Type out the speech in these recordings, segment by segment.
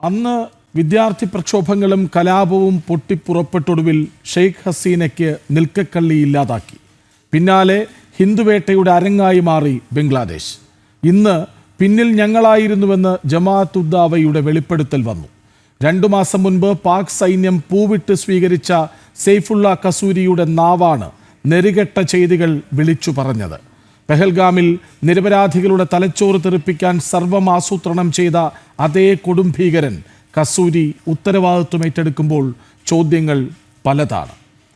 അന്ന് വിദ്യാർത്ഥി പ്രക്ഷോഭങ്ങളും കലാപവും പൊട്ടിപ്പുറപ്പെട്ടൊടുവിൽ ഷെയ്ഖ് ഹസീനയ്ക്ക് നിൽക്കക്കള്ളി ഇല്ലാതാക്കി. പിന്നാലെ ഹിന്ദുവേട്ടയുടെ അരങ്ങായി മാറി ബംഗ്ലാദേശ്. ഇന്ന് പിന്നിൽ ഞങ്ങളായിരുന്നുവെന്ന് ജമാഅത്ത് ഉദ്ദാവയുടെ വെളിപ്പെടുത്തൽ വന്നു. 2 മാസം മുൻപ് പാക് സൈന്യം പൂവിട്ട് സ്വീകരിച്ച സെയ്ഫുള്ള കസൂരിയുടെ നാവാണ് നെറികെട്ട ചെയ്തികൾ വിളിച്ചു പറഞ്ഞത്. പെഹൽഗാമിൽ നിരപരാധികളുടെ തലച്ചോറ് തെറിപ്പിക്കാൻ സർവ്വം ആസൂത്രണം ചെയ്ത അതേ കൊടും ഭീകരൻ കസൂരി ഉത്തരവാദിത്വം ഏറ്റെടുക്കുമ്പോൾ ചോദ്യങ്ങൾ പലതാണ്.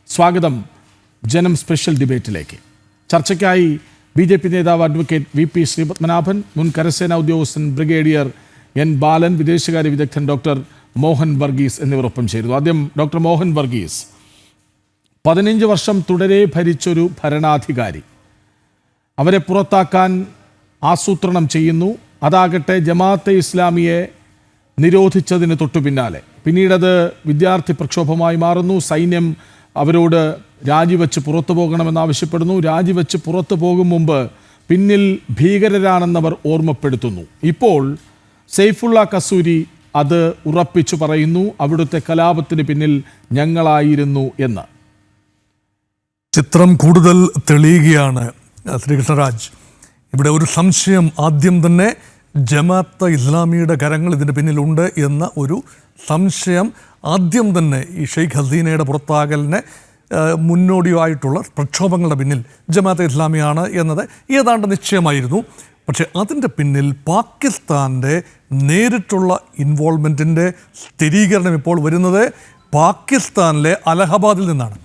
സ്വാഗതം ജനം സ്പെഷ്യൽ ഡിബേറ്റിലേക്ക്. ചർച്ചയ്ക്കായി BJP നേതാവ് അഡ്വക്കേറ്റ് VP ശ്രീപത്മനാഭൻ, മുൻ കരസേനാ ഉദ്യോഗസ്ഥൻ ബ്രിഗേഡിയർ N ബാലൻ, വിദേശകാര്യ വിദഗ്ധൻ ഡോക്ടർ മോഹൻ വർഗീസ് എന്നിവർ ഒപ്പം ചേരുന്നു. ആദ്യം ഡോക്ടർ മോഹൻ വർഗീസ്. 15 വർഷം തുടരെ ഭരിച്ചൊരു ഭരണാധികാരി, അവരെ പുറത്താക്കാൻ ആസൂത്രണം ചെയ്യുന്നു. അതാകട്ടെ ജമാഅത്തെ ഇസ്ലാമിയെ നിരോധിച്ചതിന് തൊട്ടു പിന്നീടത് വിദ്യാർത്ഥി പ്രക്ഷോഭമായി മാറുന്നു. സൈന്യം അവരോട് രാജിവെച്ച് പുറത്തു പോകണമെന്നാവശ്യപ്പെടുന്നു. രാജിവെച്ച് പുറത്തു പോകും മുമ്പ് പിന്നിൽ ഭീകരരാണെന്നവർ ഓർമ്മപ്പെടുത്തുന്നു. ഇപ്പോൾ സെയ്ഫുള്ള കസൂരി അത് ഉറപ്പിച്ചു പറയുന്നു, അവിടുത്തെ കലാപത്തിന് പിന്നിൽ ഞങ്ങളായിരുന്നു എന്ന്. ചിത്രം കൂടുതൽ തെളിയുകയാണ് ശ്രീകൃഷ്ണരാജ്. ഇവിടെ ഒരു സംശയം ആദ്യം തന്നെ ജമാഅത്തെ ഇസ്ലാമിയുടെ കരങ്ങൾ ഇതിന് പിന്നിലുണ്ട് എന്ന ഒരു സംശയം ആദ്യം തന്നെ ഈ ഷെയ്ഖ് ഹസീനയുടെ പുറത്താകലിന് മുന്നോടിയായിട്ടുള്ള പ്രക്ഷോഭങ്ങളുടെ പിന്നിൽ ജമാഅത്തെ ഇസ്ലാമിയാണ് എന്നത് ഏതാണ്ട് നിശ്ചയമായിരുന്നു. പക്ഷേ അതിൻ്റെ പിന്നിൽ പാകിസ്ഥാൻ്റെ നേരിട്ടുള്ള ഇൻവോൾവ്മെൻറ്റിൻ്റെ സ്ഥിരീകരണം ഇപ്പോൾ വരുന്നത് പാകിസ്ഥാനിലെ അലഹബാദിൽ നിന്നാണ്.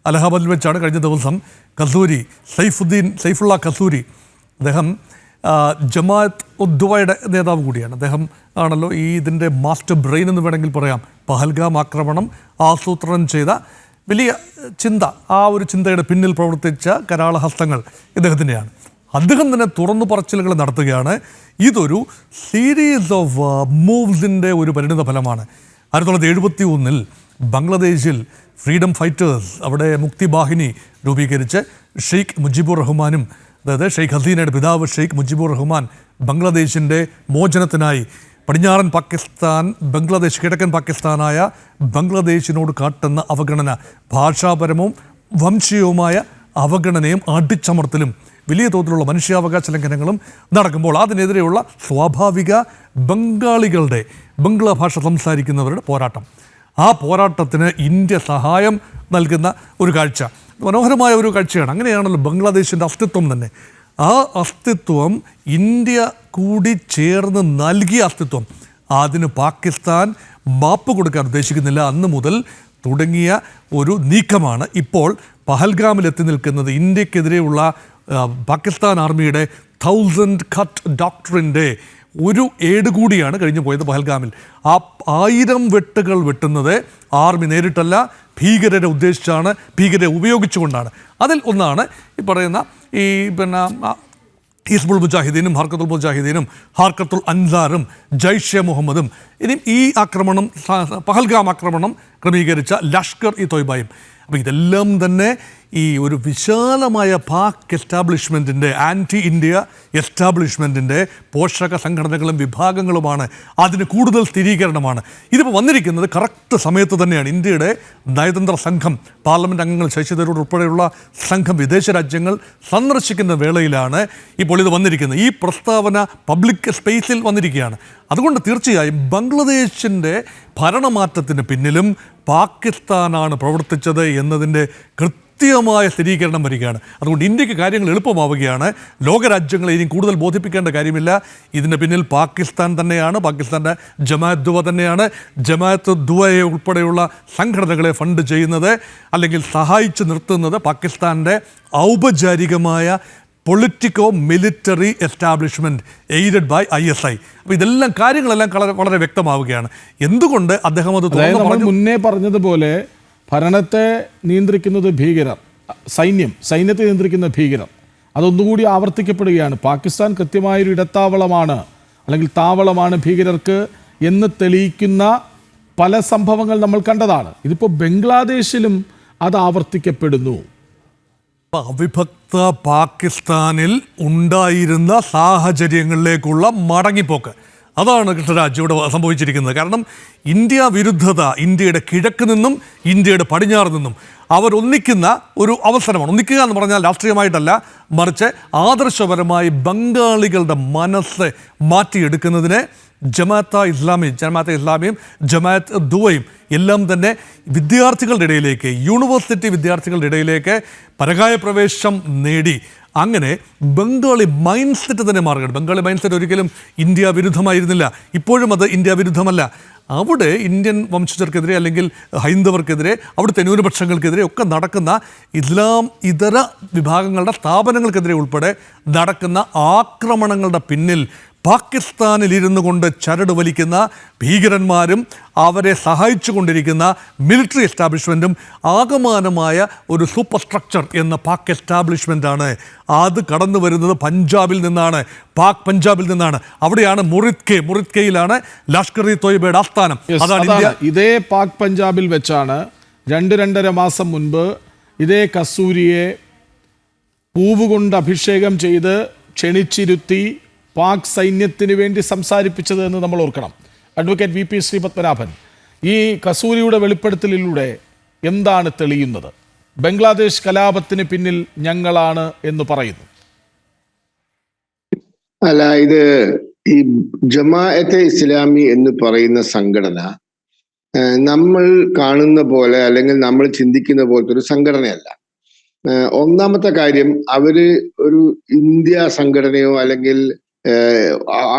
അലഹബാദിൽ വെച്ചാണ് കഴിഞ്ഞ ദിവസം സെയ്ഫുള്ള കസൂരി, അദ്ദേഹം ജമാഅത്ത് ഉദ്ദവയുടെ നേതാവ് കൂടിയാണ്. അദ്ദേഹം ആണല്ലോ ഈ ഇതിൻ്റെ മാസ്റ്റർ ബ്രെയിൻ എന്ന് വേണമെങ്കിൽ പറയാം. പഹൽഗാം ആക്രമണം ആസൂത്രണം ചെയ്ത വലിയ ചിന്ത, ആ ഒരു ചിന്തയുടെ പിന്നിൽ പ്രവർത്തിച്ച കരാളഹസ്തങ്ങൾ ഇദ്ദേഹത്തിൻ്റെയാണ്. അദ്ദേഹം തന്നെ തുറന്നു പറച്ചിലുകൾ നടത്തുകയാണ്. ഇതൊരു സീരീസ് ഓഫ് മൂവ്സിൻ്റെ ഒരു പരിണിത ഫലമാണ്. 1971 ബംഗ്ലാദേശിൽ ഫ്രീഡം ഫൈറ്റേഴ്സ്, അവിടെ മുക്തി ബാഹിനി രൂപീകരിച്ച് ഷെയ്ഖ് മുജിബുർ റഹ്മാനും, അതായത് ഷെയ്ഖ് ഹസീനയുടെ പിതാവ് ഷെയ്ഖ് മുജിബുർ റഹ്മാൻ ബംഗ്ലാദേശിൻ്റെ മോചനത്തിനായി പടിഞ്ഞാറൻ പാകിസ്ഥാൻ, ബംഗ്ലാദേശ് കിഴക്കൻ പാകിസ്ഥാനായ ബംഗ്ലാദേശിനോട് കാട്ടുന്ന അവഗണന, ഭാഷാപരവും വംശീയവുമായ അവഗണനയും അടിച്ചമർത്തലും വലിയ തോതിലുള്ള മനുഷ്യാവകാശ ലംഘനങ്ങളും നടക്കുമ്പോൾ അതിനെതിരെയുള്ള സ്വാഭാവിക ബംഗാളികളുടെ, ബംഗ്ലാ ഭാഷ സംസാരിക്കുന്നവരുടെ പോരാട്ടം, ആ പോരാട്ടത്തിന് ഇന്ത്യ സഹായം നൽകുന്ന ഒരു കാഴ്ച, മനോഹരമായ ഒരു കാഴ്ചയാണ്. അങ്ങനെയാണല്ലോ ബംഗ്ലാദേശിൻ്റെ അസ്തിത്വം തന്നെ. ആ അസ്തിത്വം ഇന്ത്യ കൂടി ചേർന്ന് നൽകിയ അസ്തിത്വം, അതിന് പാകിസ്ഥാൻ മാപ്പ് കൊടുക്കാൻ ഉദ്ദേശിക്കുന്നില്ല. അന്ന് മുതൽ തുടങ്ങിയ ഒരു നീക്കമാണ് ഇപ്പോൾ പഹൽഗാമിലെത്തി നിൽക്കുന്നത്. ഇന്ത്യക്കെതിരെയുള്ള പാകിസ്ഥാൻ ആർമിയുടെ 1000 കട്ട് ഡോക്ടറിൻ്റെ ഒരു ഏട് കൂടിയാണ് കഴിഞ്ഞു പോയത് പഹൽഗാമിൽ. ആ 1000 വെട്ടുകൾ വെട്ടുന്നത് ആർമി നേരിട്ടല്ല, ഭീകരരെ ഉദ്ദേശിച്ചാണ്, ഭീകരരെ ഉപയോഗിച്ചുകൊണ്ടാണ്. അതിൽ ഒന്നാണ് ഈ പറയുന്ന ഹിസ്ബുൾ മുജാഹിദീനും ഹർക്കത്തുൽ മുജാഹിദീനും ഹർക്കത്തുൽ അൻസാറും ജയ്ഷെ മുഹമ്മദും ഇനിയും ഈ ആക്രമണം, പഹൽഗാം ആക്രമണം ക്രമീകരിച്ച ലഷ്കർ ഇ തോയ്ബയും. അപ്പോൾ ഇതെല്ലാം തന്നെ ഈ ഒരു വിശാലമായ പാക് എസ്റ്റാബ്ലിഷ്മെൻറ്റിൻ്റെ, ആൻറ്റി ഇന്ത്യ എസ്റ്റാബ്ലിഷ്മെൻറ്റിൻ്റെ പോഷക സംഘടനകളും വിഭാഗങ്ങളുമാണ്. അതിന് കൂടുതൽ സ്ഥിരീകരണമാണ്. ഇതിപ്പോൾ വന്നിരിക്കുന്നത് കറക്റ്റ് സമയത്ത് തന്നെയാണ്. ഇന്ത്യയുടെ നയതന്ത്ര സംഘം, പാർലമെൻറ്റ് അംഗങ്ങൾ, ശശി തരൂർ ഉൾപ്പെടെയുള്ള സംഘം വിദേശ രാജ്യങ്ങൾ സന്ദർശിക്കുന്ന വേളയിലാണ് ഇപ്പോൾ ഇത് വന്നിരിക്കുന്നത്. ഈ പ്രസ്താവന പബ്ലിക് സ്പേസിൽ വന്നിരിക്കുകയാണ്. അതുകൊണ്ട് തീർച്ചയായും ബംഗ്ലാദേശിൻ്റെ ഭരണമാറ്റത്തിന് പിന്നിലും പാകിസ്ഥാനാണ് പ്രവർത്തിച്ചത് എന്നതിൻ്റെ കൃത്യമായ സ്ഥിരീകരണം വരികയാണ്. അതുകൊണ്ട് ഇന്ത്യക്ക് കാര്യങ്ങൾ എളുപ്പമാവുകയാണ്. ലോകരാജ്യങ്ങളെ ഇനി കൂടുതൽ ബോധിപ്പിക്കേണ്ട കാര്യമില്ല. ഇതിന് പിന്നിൽ പാകിസ്ഥാൻ തന്നെയാണ്, പാകിസ്ഥാൻ്റെ ജമാഅത്ത് ഉദ്ദവ തന്നെയാണ്. ജമാഅത്ത് ഉദ്ദവയെ ഉൾപ്പെടെയുള്ള സംഘടനകളെ ഫണ്ട് ചെയ്യുന്നത് അല്ലെങ്കിൽ സഹായിച്ചു നിർത്തുന്നത് പാകിസ്ഥാൻ്റെ ഔപചാരികമായ politico military establishment aided by ISI. അപ്പോൾ ഇതെല്ലാം കാര്യങ്ങളെല്ലാം വളരെ വ്യക്തമാവുകയാണ്. എന്തുകൊണ്ട് അദ്ദേഹം അത് മുന്നേ പറഞ്ഞതുപോലെ ഭരണത്തെ നിയന്ത്രിക്കുന്നത് ഭീകരർ, സൈന്യത്തെ നിയന്ത്രിക്കുന്ന ഭീകരർ, അതൊന്നുകൂടി ആവർത്തിക്കപ്പെടുകയാണ്. പാകിസ്ഥാൻ കൃത്യമായൊരു ഇടത്താവളമാണ് അല്ലെങ്കിൽ താവളമാണ് ഭീകരർക്ക് എന്ന് തെളിയിക്കുന്ന പല സംഭവങ്ങൾ നമ്മൾ കണ്ടതാണ്. ഇതിപ്പോൾ ബംഗ്ലാദേശിലും അത് ആവർത്തിക്കപ്പെടുന്നു. അവിഭക്ത പാകിസ്ഥാനിൽ ഉണ്ടായിരുന്ന സാഹചര്യങ്ങളിലേക്കുള്ള മടങ്ങിപ്പോക്ക്, അതാണ് കൃഷ്ണരാജ് ഇവിടെ സംഭവിച്ചിരിക്കുന്നത്. കാരണം ഇന്ത്യ വിരുദ്ധത ഇന്ത്യയുടെ കിഴക്ക് നിന്നും ഇന്ത്യയുടെ പടിഞ്ഞാറ് നിന്നും അവർ ഒന്നിക്കുന്ന ഒരു അവസരമാണ്. ഒന്നിക്കുക എന്ന് പറഞ്ഞാൽ രാഷ്ട്രീയമായിട്ടല്ല, മറിച്ച് ആദർശപരമായി ബംഗാളികളുടെ മനസ്സ് മാറ്റിയെടുക്കുന്നതിനെ ജമാഅത്തെ ഇസ്ലാമിയും ജമാഅത്ത് ദുവയും എല്ലാം തന്നെ വിദ്യാർത്ഥികളുടെ ഇടയിലേക്ക്, യൂണിവേഴ്സിറ്റി വിദ്യാർത്ഥികളുടെ ഇടയിലേക്ക് പരകായ പ്രവേശം നേടി അങ്ങനെ ബംഗാളി മൈൻഡ് സെറ്റ് തന്നെ മാറുകയാണ്. ബംഗാളി മൈൻഡ് സെറ്റ് ഒരിക്കലും ഇന്ത്യ വിരുദ്ധമായിരുന്നില്ല, ഇപ്പോഴും അത് ഇന്ത്യ വിരുദ്ധമല്ല. അവിടെ ഇന്ത്യൻ വംശജർക്കെതിരെ അല്ലെങ്കിൽ ഹൈന്ദവർക്കെതിരെ, അവിടുത്തെ ന്യൂനപക്ഷങ്ങൾക്കെതിരെ ഒക്കെ നടക്കുന്ന ഇസ്ലാം ഇതര വിഭാഗങ്ങളുടെ സ്ഥാപനങ്ങൾക്കെതിരെ ഉൾപ്പെടെ നടക്കുന്ന ആക്രമണങ്ങളുടെ പിന്നിൽ പാകിസ്ഥാനിൽ ഇരുന്നു കൊണ്ട് ചരട് വലിക്കുന്ന ഭീകരന്മാരും അവരെ സഹായിച്ചു കൊണ്ടിരിക്കുന്ന മിലിറ്ററി എസ്റ്റാബ്ലിഷ്മെൻറ്റും ആകമാനമായ ഒരു സൂപ്പർ സ്ട്രക്ചർ എന്ന പാക് എസ്റ്റാബ്ലിഷ്മെൻ്റാണ്. അത് കടന്നു വരുന്നത് പഞ്ചാബിൽ നിന്നാണ്, പാക് പഞ്ചാബിൽ നിന്നാണ്. അവിടെയാണ് മുറിത്കയിലാണ് ലഷ്കർ ഇ തോയ്ബയുടെ ആസ്ഥാനം. അതാണ് ഇതേ പാക് പഞ്ചാബിൽ വെച്ചാണ് 2-2.5 മാസം മുൻപ് ഇതേ കസ്തൂരിയെ പൂവുകൊണ്ട് അഭിഷേകം ചെയ്ത് ക്ഷണിച്ചിരുത്തി പാക് സൈന്യത്തിന് വേണ്ടി സംസാരിപ്പിച്ചത് എന്ന് നമ്മൾ ഓർക്കണം. അഡ്വക്കേറ്റ് വി പി ശ്രീപത്മനാഭൻ, ഈ കസൂരിയുടെ വെളിപ്പെടുത്തലിലൂടെ എന്താണ് തെളിയുന്നത്? ബംഗ്ലാദേശ് കലാപത്തിന് പിന്നിൽ ഞങ്ങളാണ് എന്ന് പറയുന്നു. അല്ല, ഇത് ഈ ജമാഅത്തെ ഇസ്ലാമി എന്ന് പറയുന്ന സംഘടന നമ്മൾ കാണുന്ന പോലെ അല്ലെങ്കിൽ നമ്മൾ ചിന്തിക്കുന്ന പോലത്തെ ഒരു സംഘടനയല്ല. ഒന്നാമത്തെ കാര്യം, അവര് ഒരു ഇന്ത്യ സംഘടനയോ അല്ലെങ്കിൽ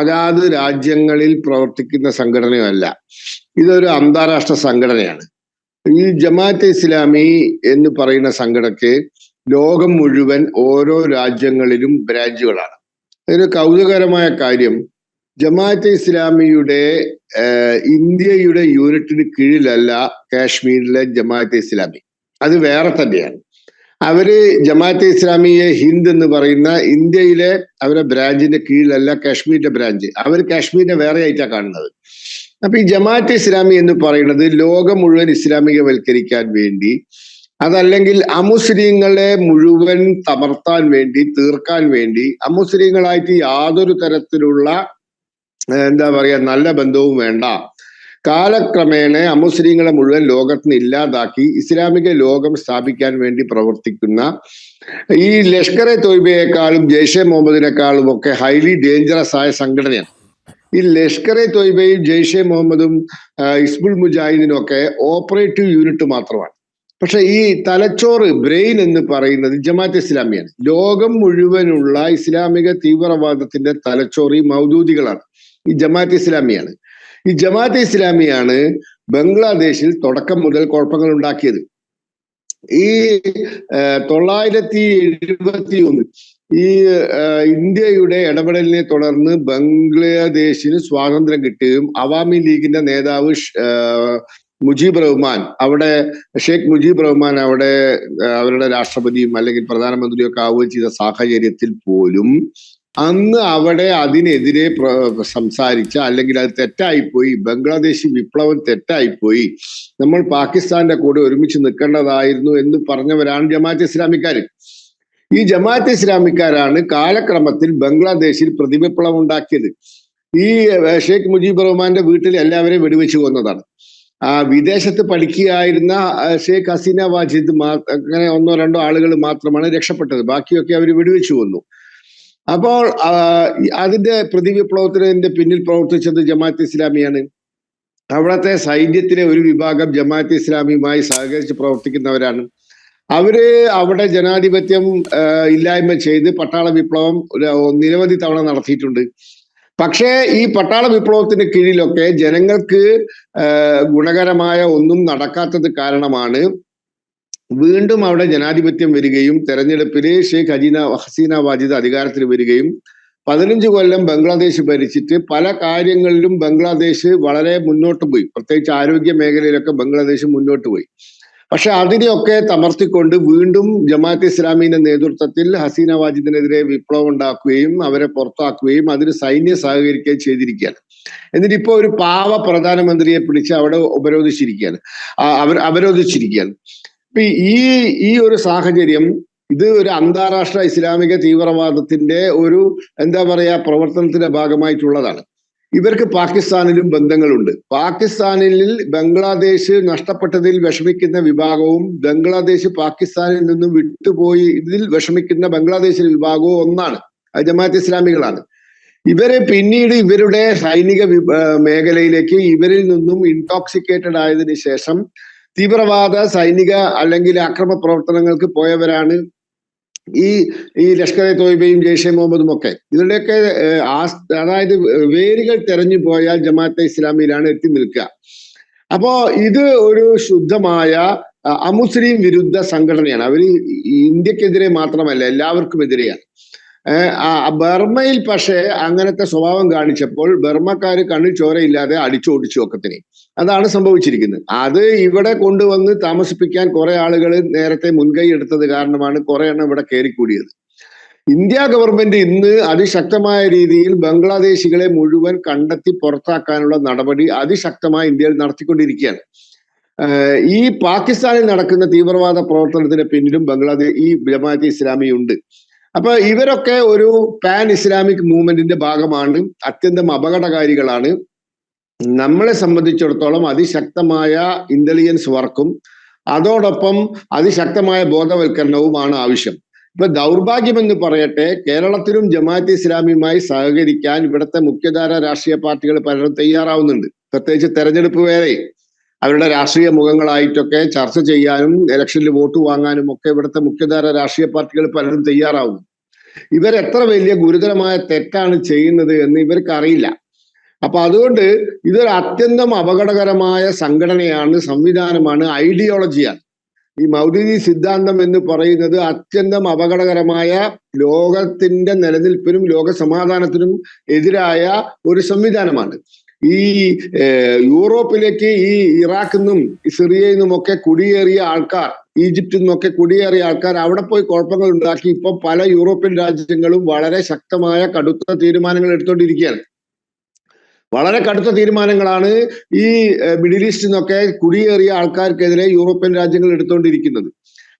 അതാത് രാജ്യങ്ങളിൽ പ്രവർത്തിക്കുന്ന സംഘടനയോ അല്ല. ഇതൊരു അന്താരാഷ്ട്ര സംഘടനയാണ്. ഈ ജമാഅത്തെ ഇസ്ലാമി എന്ന് പറയുന്ന സംഘടനയ്ക്ക് ലോകം മുഴുവൻ ഓരോ രാജ്യങ്ങളിലും ബ്രാഞ്ചുകളാണ്. ഒരു കൗതുകകരമായ കാര്യം, ജമാഅത്തെ ഇസ്ലാമിയുടെ ഇന്ത്യയുടെ യൂണിറ്റിന് കീഴിലല്ല കാശ്മീരിലെ ജമാഅത്തെ ഇസ്ലാമി, അത് വേറെ തന്നെയാണ്. അവര് ജമാഅത്തെ ഇസ്ലാമിയെ ഹിന്ദ് എന്ന് പറയുന്ന ഇന്ത്യയിലെ അവരുടെ ബ്രാഞ്ചിന്റെ കീഴിലല്ല കാശ്മീരിന്റെ ബ്രാഞ്ച്. അവർ കാശ്മീരിനെ വേറെ ആയിട്ടാണ് കാണുന്നത്. അപ്പൊ ഈ ജമാഅത്തെ ഇസ്ലാമി എന്ന് പറയുന്നത് ലോകം മുഴുവൻ ഇസ്ലാമികവൽക്കരിക്കാൻ വേണ്ടി, അതല്ലെങ്കിൽ അമുസ്ലിങ്ങളെ മുഴുവൻ തമർത്താൻ വേണ്ടി, തീർക്കാൻ വേണ്ടി, അമുസ്ലിങ്ങളായിട്ട് യാതൊരു തരത്തിലുള്ള എന്താ പറയാ നല്ല ബന്ധവും വേണ്ട, കാലക്രമേണ അമുസ്ലിങ്ങളെ മുഴുവൻ ലോകത്തിന് ഇല്ലാതാക്കി ഇസ്ലാമിക ലോകം സ്ഥാപിക്കാൻ വേണ്ടി പ്രവർത്തിക്കുന്ന ഈ ലഷ്കർ എ തോയ്ബയെക്കാളും ജെയ്ഷെ മുഹമ്മദിനെക്കാളും ഒക്കെ ഹൈലി ഡേഞ്ചറസ് ആയ സംഘടനയാണ്. ഈ ലഷ്കർ എ തോയ്ബയും ജെയ്ഷെ മുഹമ്മദും ഹിസ്ബുൾ മുജാഹിദിനും ഒക്കെ ഓപ്പറേറ്റീവ് യൂണിറ്റ് മാത്രമാണ്. പക്ഷെ ഈ തലച്ചോറ്, ബ്രെയിൻ എന്ന് പറയുന്നത് ജമാഅത്തെ ഇസ്ലാമിയാണ്. ലോകം മുഴുവനുള്ള ഇസ്ലാമിക തീവ്രവാദത്തിന്റെ തലച്ചോറ് ഈ മൗദൂദികളാണ്, ഈ ജമാഅത്തെ ഇസ്ലാമിയാണ്. ഈ ജമാഅത്തെ ഇസ്ലാമിയാണ് ബംഗ്ലാദേശിൽ തുടക്കം മുതൽ കുഴപ്പങ്ങൾ ഉണ്ടാക്കിയത്. ഈ 971 ഈ ഇന്ത്യയുടെ ഇടപെടലിനെ തുടർന്ന് ബംഗ്ലാദേശിന് സ്വാതന്ത്ര്യം കിട്ടുകയും അവാമി ലീഗിന്റെ നേതാവ് മുജീബ് റഹ്മാൻ, അവിടെ ഷെയ്ഖ് മുജീബ് റഹ്മാൻ അവിടെ അവരുടെ രാഷ്ട്രപതിയും അല്ലെങ്കിൽ പ്രധാനമന്ത്രിയും ഒക്കെ ആവുകയും ചെയ്ത സാഹചര്യത്തിൽ പോലും അന്ന് അവിടെ അതിനെതിരെ സംസാരിച്ച, അല്ലെങ്കിൽ അത് തെറ്റായിപ്പോയി, ബംഗ്ലാദേശി വിപ്ലവം തെറ്റായിപ്പോയി, നമ്മൾ പാകിസ്ഥാന്റെ കൂടെ ഒരുമിച്ച് നിൽക്കേണ്ടതായിരുന്നു എന്ന് പറഞ്ഞവരാണ് ജമാഅത്തെ ഇസ്ലാമിക്കാര്. ഈ ജമാഅത്തെ ഇസ്ലാമിക്കാരാണ് കാലക്രമത്തിൽ ബംഗ്ലാദേശിൽ പ്രതിവിപ്ലവം ഉണ്ടാക്കിയത്. ഈ ഷെയ്ഖ് മുജീബ് റഹ്മാന്റെ വീട്ടിൽ എല്ലാവരെയും വെടിവെച്ച് കൊന്നതാണ്. വിദേശത്ത് പഠിക്കുകയായിരുന്ന ഷെയ്ഖ് ഹസീന വാജിദ് അങ്ങനെ 1-2 ആളുകൾ മാത്രമാണ് രക്ഷപ്പെട്ടത്. ബാക്കിയൊക്കെ അവർ വെടിവെച്ച് കൊന്നു. അപ്പോൾ അതിന്റെ പ്രതിവിപ്ലവത്തിന്റെ പിന്നിൽ പ്രവർത്തിച്ചത് ജമാഅത്തെ ഇസ്ലാമിയാണ്. അവിടുത്തെ സൈന്യത്തിലെ ഒരു വിഭാഗം ജമാഅത്തെ ഇസ്ലാമിയുമായി സഹകരിച്ച് പ്രവർത്തിക്കുന്നവരാണ്. അവര് അവിടെ ജനാധിപത്യം ഇല്ലായ്മ ചെയ്ത് പട്ടാള വിപ്ലവം നിരവധി തവണ നടത്തിയിട്ടുണ്ട്. പക്ഷേ ഈ പട്ടാള വിപ്ലവത്തിന് കീഴിലൊക്കെ ജനങ്ങൾക്ക് ഗുണകരമായ ഒന്നും നടക്കാത്തത് കാരണമാണ് വീണ്ടും അവിടെ ജനാധിപത്യം വരികയും തെരഞ്ഞെടുപ്പിൽ ഷെയ്ഖ് ഹസീന വാജിദ് അധികാരത്തിൽ വരികയും 15 കൊല്ലം ബംഗ്ലാദേശ് ഭരിച്ചിട്ട് പല കാര്യങ്ങളിലും ബംഗ്ലാദേശ് വളരെ മുന്നോട്ട് പോയി. പ്രത്യേകിച്ച് ആരോഗ്യ മേഖലയിലൊക്കെ ബംഗ്ലാദേശ് മുന്നോട്ട് പോയി. പക്ഷെ അതിനെയൊക്കെ തമർത്തിക്കൊണ്ട് വീണ്ടും ജമാഅത്തെ ഇസ്ലാമിന്റെ നേതൃത്വത്തിൽ ഹസീന വാജിദിനെതിരെ വിപ്ലവം ഉണ്ടാക്കുകയും അവരെ പുറത്താക്കുകയും അതിന് സൈന്യം സഹകരിക്കുകയും ചെയ്തിരിക്കുകയാണ്. എന്നിട്ട് ഇപ്പൊ ഒരു പാവ പ്രധാനമന്ത്രിയെ പിടിച്ച് അവിടെ അവരോധിച്ചിരിക്കുകയാണ്. ഇപ്പൊ ഈ ഒരു സാഹചര്യം, ഇത് ഒരു അന്താരാഷ്ട്ര ഇസ്ലാമിക തീവ്രവാദത്തിന്റെ ഒരു എന്താ പറയാ പ്രവർത്തനത്തിന്റെ ഭാഗമായിട്ടുള്ളതാണ്. ഇവർക്ക് പാകിസ്ഥാനിലും ബന്ധങ്ങളുണ്ട്. പാകിസ്ഥാനിൽ ബംഗ്ലാദേശ് നഷ്ടപ്പെട്ടതിൽ വിഷമിക്കുന്ന വിഭാഗവും ബംഗ്ലാദേശ് പാകിസ്ഥാനിൽ നിന്നും വിട്ടുപോയി ഇതിൽ വിഷമിക്കുന്ന ബംഗ്ലാദേശിലെ വിഭാഗവും ഒന്നാണ്, ജമാഅത്ത് ഇസ്ലാമികളാണ്. ഇവരെ പിന്നീട് ഇവരുടെ സൈനിക മേഖലയിലേക്ക് ഇവരിൽ നിന്നും ഇൻടോക്സിക്കേറ്റഡ് ആയതിനു ശേഷം തീവ്രവാദ സൈനിക അല്ലെങ്കിൽ ആക്രമണ പ്രവർത്തനങ്ങൾക്ക് പോയവരാണ് ഈ ലഷ്കർ എ തോയ്ബയും ജെയ്ഷെ മുഹമ്മദും ഒക്കെ. ഇതിന്റെയൊക്കെ അതായത് വേരുകൾ തെരഞ്ഞു പോയാൽ ജമാഅത്തെ ഇസ്ലാമിയിലാണ് എത്തി നിൽക്കുക. അപ്പോ ഇത് ഒരു ശുദ്ധമായ അമുസ്ലിം വിരുദ്ധ സംഘടനയാണ്. അവര് ഇന്ത്യക്കെതിരെ മാത്രമല്ല, എല്ലാവർക്കും എതിരെയാണ്. ബർമയിൽ പക്ഷേ അങ്ങനത്തെ സ്വഭാവം കാണിച്ചപ്പോൾ ബർമക്കാര് കണ്ണിൽ ചോരയില്ലാതെ അടിച്ചോടിച്ചു ഒക്കത്തിനെ. അതാണ് സംഭവിച്ചിരിക്കുന്നത്. അത് ഇവിടെ കൊണ്ടുവന്ന് താമസിപ്പിക്കാൻ കുറെ ആളുകൾ നേരത്തെ മുൻകൈ എടുത്തത് കാരണമാണ് കുറെ എണ്ണം ഇവിടെ കയറിക്കൂടിയത്. ഇന്ത്യ ഗവൺമെന്റ് ഇന്ന് അതിശക്തമായ രീതിയിൽ ബംഗ്ലാദേശികളെ മുഴുവൻ കണ്ടെത്തി പുറത്താക്കാനുള്ള നടപടി അതിശക്തമായി ഇന്ത്യയിൽ നടത്തിക്കൊണ്ടിരിക്കുകയാണ്. ഈ പാകിസ്ഥാനിൽ നടക്കുന്ന തീവ്രവാദ പ്രവർത്തനത്തിന് പിന്നിലും ഈ ജമാഅത്തെ ഇസ്ലാമി ഉണ്ട്. അപ്പൊ ഇവരൊക്കെ ഒരു പാൻ ഇസ്ലാമിക് മൂവ്മെന്റിന്റെ ഭാഗമാണ്, അത്യന്തം അപകടകാരികളാണ്. നമ്മളെ സംബന്ധിച്ചിടത്തോളം അതിശക്തമായ ഇന്റലിജൻസ് വർക്കും അതോടൊപ്പം അതിശക്തമായ ബോധവൽക്കരണവുമാണ് ആവശ്യം. ഇപ്പൊ ദൗർഭാഗ്യം എന്ന് പറയട്ടെ, കേരളത്തിലും ജമാഅത്തെ ഇസ്ലാമിയുമായി സഹകരിക്കാൻ ഇവിടുത്തെ മുഖ്യധാര രാഷ്ട്രീയ പാർട്ടികൾ പലരും തയ്യാറാവുന്നുണ്ട്. പ്രത്യേകിച്ച് തെരഞ്ഞെടുപ്പ് വേറെ അവരുടെ രാഷ്ട്രീയ മുഖങ്ങളായിട്ടൊക്കെ ചർച്ച ചെയ്യാനും ഇലക്ഷനിൽ വോട്ട് വാങ്ങാനും ഒക്കെ ഇവിടുത്തെ മുഖ്യധാര രാഷ്ട്രീയ പാർട്ടികൾ പലരും തയ്യാറാവുന്നു. ഇവരെത്ര വലിയ ഗുരുതരമായ തെറ്റാണ് ചെയ്യുന്നത് എന്ന് ഇവർക്ക് അറിയില്ല. അപ്പൊ അതുകൊണ്ട് ഇതൊരു അത്യന്തം അപകടകരമായ സംഘടനയാണ്, സംവിധാനമാണ്, ഐഡിയോളജിയാണ്. ഈ മൗദൂദി സിദ്ധാന്തം എന്ന് പറയുന്നത് അത്യന്തം അപകടകരമായ, ലോകത്തിന്റെ നിലനിൽപ്പിനും ലോക സമാധാനത്തിനും എതിരായ ഒരു സംവിധാനമാണ്. ഈ യൂറോപ്പിലേക്ക് ഈ ഇറാഖിൽ നിന്നും സിറിയയിൽ നിന്നും ഒക്കെ കുടിയേറിയ ആൾക്കാർ, ഈജിപ്തിൽ നിന്നൊക്കെ കുടിയേറിയ ആൾക്കാർ അവിടെ പോയി കുഴപ്പങ്ങൾ ഉണ്ടാക്കി ഇപ്പൊ പല യൂറോപ്യൻ രാജ്യങ്ങളും വളരെ ശക്തമായ കടുത്ത തീരുമാനങ്ങൾ എടുത്തുകൊണ്ടിരിക്കുകയാണ്. വളരെ കടുത്ത തീരുമാനങ്ങളാണ് ഈ മിഡിൽ ഈസ്റ്റിൽ നിന്നൊക്കെ കുടിയേറിയ ആൾക്കാർക്കെതിരെ യൂറോപ്യൻ രാജ്യങ്ങൾ എടുത്തുകൊണ്ടിരിക്കുന്നത്.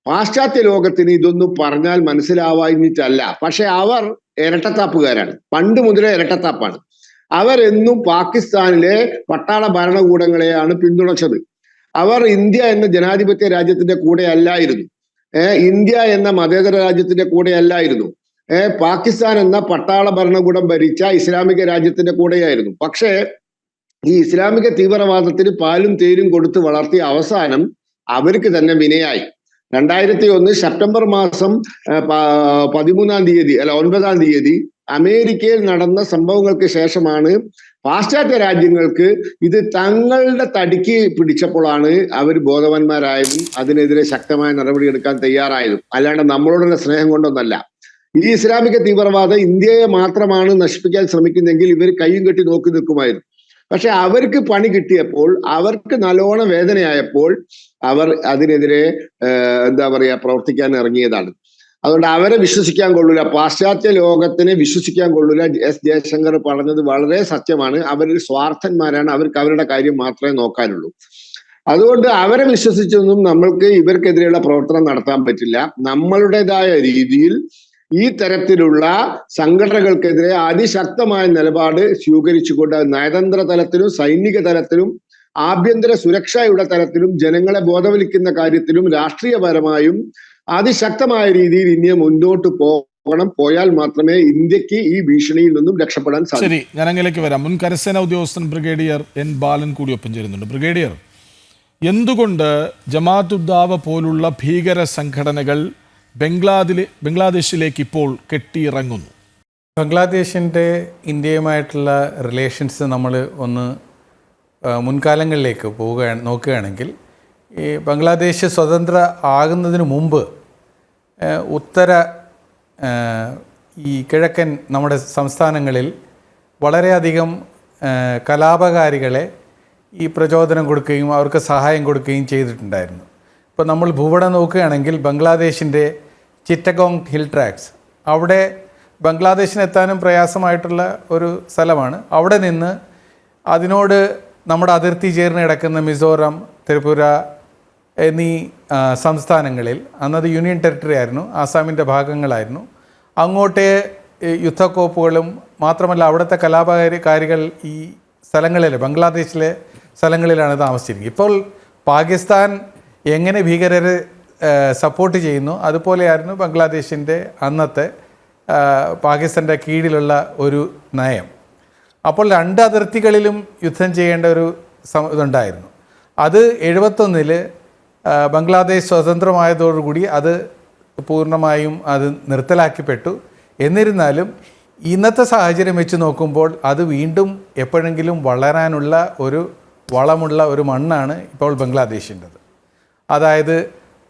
പാശ്ചാത്യ ലോകത്തിന് ഇതൊന്നും പറഞ്ഞാൽ മനസ്സിലാവാഞ്ഞിട്ടല്ല, പക്ഷെ അവർ ഇരട്ടത്താപ്പുകാരാണ്, പണ്ട് മുതലേ ഇരട്ടത്താപ്പാണ്. അവരെന്നും പാകിസ്ഥാനിലെ പട്ടാള ഭരണകൂടങ്ങളെയാണ് പിന്തുണച്ചത്. അവർ ഇന്ത്യ എന്ന ജനാധിപത്യ രാജ്യത്തിന്റെ കൂടെ അല്ലായിരുന്നു, ഇന്ത്യ എന്ന മതേതര രാജ്യത്തിന്റെ കൂടെ അല്ലായിരുന്നു, പാകിസ്ഥാൻ എന്ന പട്ടാള ഭരണകൂടം ഭരിച്ച ഇസ്ലാമിക രാജ്യത്തിന്റെ കൂടെയായിരുന്നു. പക്ഷേ ഈ ഇസ്ലാമിക തീവ്രവാദത്തിന് പാലും തേരും കൊടുത്ത് വളർത്തിയ അവസാനം അവർക്ക് തന്നെ വിനയായി. 2001 സെപ്റ്റംബർ മാസം 9-ാം തീയതി അമേരിക്കയിൽ നടന്ന സംഭവങ്ങൾക്ക് ശേഷമാണ് പാശ്ചാത്യ രാജ്യങ്ങൾക്ക് ഇത് തങ്ങളുടെ തടിക്ക് പിടിച്ചപ്പോഴാണ് അവർ ബോധവാന്മാരായതും അതിനെതിരെ ശക്തമായ നടപടിയെടുക്കാൻ തയ്യാറായതും. അല്ലാണ്ട് നമ്മളോടുള്ള സ്നേഹം കൊണ്ടൊന്നല്ല. ഈ ഇസ്ലാമിക തീവ്രവാദം ഇന്ത്യയെ മാത്രമാണ് നശിപ്പിക്കാൻ ശ്രമിക്കുന്നതെങ്കിൽ ഇവർ കയ്യും കെട്ടി നോക്കി നിൽക്കുമായിരുന്നു. പക്ഷെ അവർക്ക് പണി കിട്ടിയപ്പോൾ, അവർക്ക് നല്ലോണം വേദനയായപ്പോൾ അവർ അതിനെതിരെ പ്രവർത്തിക്കാൻ ഇറങ്ങിയതാണ്. അതുകൊണ്ട് അവരെ വിശ്വസിക്കാൻ കൊള്ളൂല, പാശ്ചാത്യ ലോകത്തിനെ വിശ്വസിക്കാൻ കൊള്ളൂല. എസ് ജയശങ്കർ പറഞ്ഞത് വളരെ സത്യമാണ്. അവർ സ്വാർത്ഥന്മാരാണ്, അവർക്ക് അവരുടെ കാര്യം മാത്രമേ നോക്കാനുള്ളൂ. അതുകൊണ്ട് അവരെ വിശ്വസിച്ചൊന്നും നമ്മൾക്ക് ഇവർക്കെതിരെയുള്ള പ്രവർത്തനം നടത്താൻ പറ്റില്ല. നമ്മളുടേതായ രീതിയിൽ ഈ തരത്തിലുള്ള സംഘടനകൾക്കെതിരെ അതിശക്തമായ നിലപാട് സ്വീകരിച്ചുകൊണ്ട് നയതന്ത്ര തലത്തിലും സൈനിക തലത്തിലും ആഭ്യന്തര സുരക്ഷയുടെ തലത്തിലും ജനങ്ങളെ ബോധവൽക്കുന്ന കാര്യത്തിലും രാഷ്ട്രീയപരമായും അതിശക്തമായ രീതിയിൽ ഇന്ത്യ മുന്നോട്ട് പോയാൽ മാത്രമേ ഇന്ത്യക്ക് ഈ ഭീഷണിയിൽ നിന്നും രക്ഷപ്പെടാൻ സാധിക്കൂ. ശരി, ഞാൻ അങ്ങനെയൊക്കെ വരാം. മുൻ കരസേനാ ഉദ്യോഗസ്ഥൻ ബ്രിഗേഡിയർ എൻ ബാലൻ കൂടി ഒപ്പം ചേരുന്നുണ്ട്. ബ്രിഗേഡിയർ, എന്തുകൊണ്ട് ജമാഅത്ത് ഉദ്ദാവ പോലുള്ള ഭീകര സംഘടനകൾ ബംഗ്ലാദേശിലേക്ക് ഇപ്പോൾ കെട്ടിയിറങ്ങുന്നു? ബംഗ്ലാദേശിൻ്റെ ഇന്ത്യയുമായിട്ടുള്ള റിലേഷൻസ് നമ്മൾ ഒന്ന് മുൻകാലങ്ങളിലേക്ക് നോക്കുകയാണെങ്കിൽ, ഈ ബംഗ്ലാദേശ് സ്വതന്ത്ര ആകുന്നതിന് മുമ്പ് ഈ കിഴക്കൻ നമ്മുടെ സംസ്ഥാനങ്ങളിൽ വളരെയധികം കലാപകാരികളെ ഈ പ്രചോദനം കൊടുക്കുകയും അവർക്ക് സഹായം കൊടുക്കുകയും ചെയ്തിട്ടുണ്ടായിരുന്നു. ഇപ്പോൾ നമ്മൾ ഭൂപടം നോക്കുകയാണെങ്കിൽ ബംഗ്ലാദേശിൻ്റെ ചിറ്റഗോങ് ഹിൽ ട്രാക്സ്, അവിടെ ബംഗ്ലാദേശിനെത്താനും പ്രയാസമായിട്ടുള്ള ഒരു സ്ഥലമാണ്. അവിടെ നിന്ന് അതിനോട് നമ്മുടെ അതിർത്തി ചേർന്ന് കിടക്കുന്ന മിസോറാം, ത്രിപുര എന്നീ സംസ്ഥാനങ്ങളിൽ, അന്നത് യൂണിയൻ ടെറിട്ടറി ആയിരുന്നു, ആസാമിൻ്റെ ഭാഗങ്ങളായിരുന്നു, അങ്ങോട്ടേ യുദ്ധക്കോപ്പുകളും മാത്രമല്ല അവിടുത്തെ കലാപകാരികൾ ഈ സ്ഥലങ്ങളിൽ, ബംഗ്ലാദേശിലെ സ്ഥലങ്ങളിലാണ് താമസിച്ചിരിക്കുന്നത്. ഇപ്പോൾ പാകിസ്ഥാൻ എങ്ങനെ ഭീകരരെ സപ്പോർട്ട് ചെയ്യുന്നു അതുപോലെയായിരുന്നു ബംഗ്ലാദേശിൻ്റെ അന്നത്തെ പാകിസ്ഥാൻ്റെ കീഴിലുള്ള ഒരു നയം. അപ്പോൾ രണ്ട് അതിർത്തികളിലും യുദ്ധം ചെയ്യേണ്ട ഒരു ഇതുണ്ടായിരുന്നു. അത് 71 ബംഗ്ലാദേശ് സ്വതന്ത്രമായതോടുകൂടി അത് പൂർണ്ണമായും അത് നിർത്തലാക്കപ്പെട്ടു. എന്നിരുന്നാലും ഇന്നത്തെ സാഹചര്യം വെച്ച് നോക്കുമ്പോൾ അത് വീണ്ടും എപ്പോഴെങ്കിലും വളരാനുള്ള ഒരു വളമുള്ള ഒരു മണ്ണാണ് ഇപ്പോൾ ബംഗ്ലാദേശിൻ്റെത്. അതായത്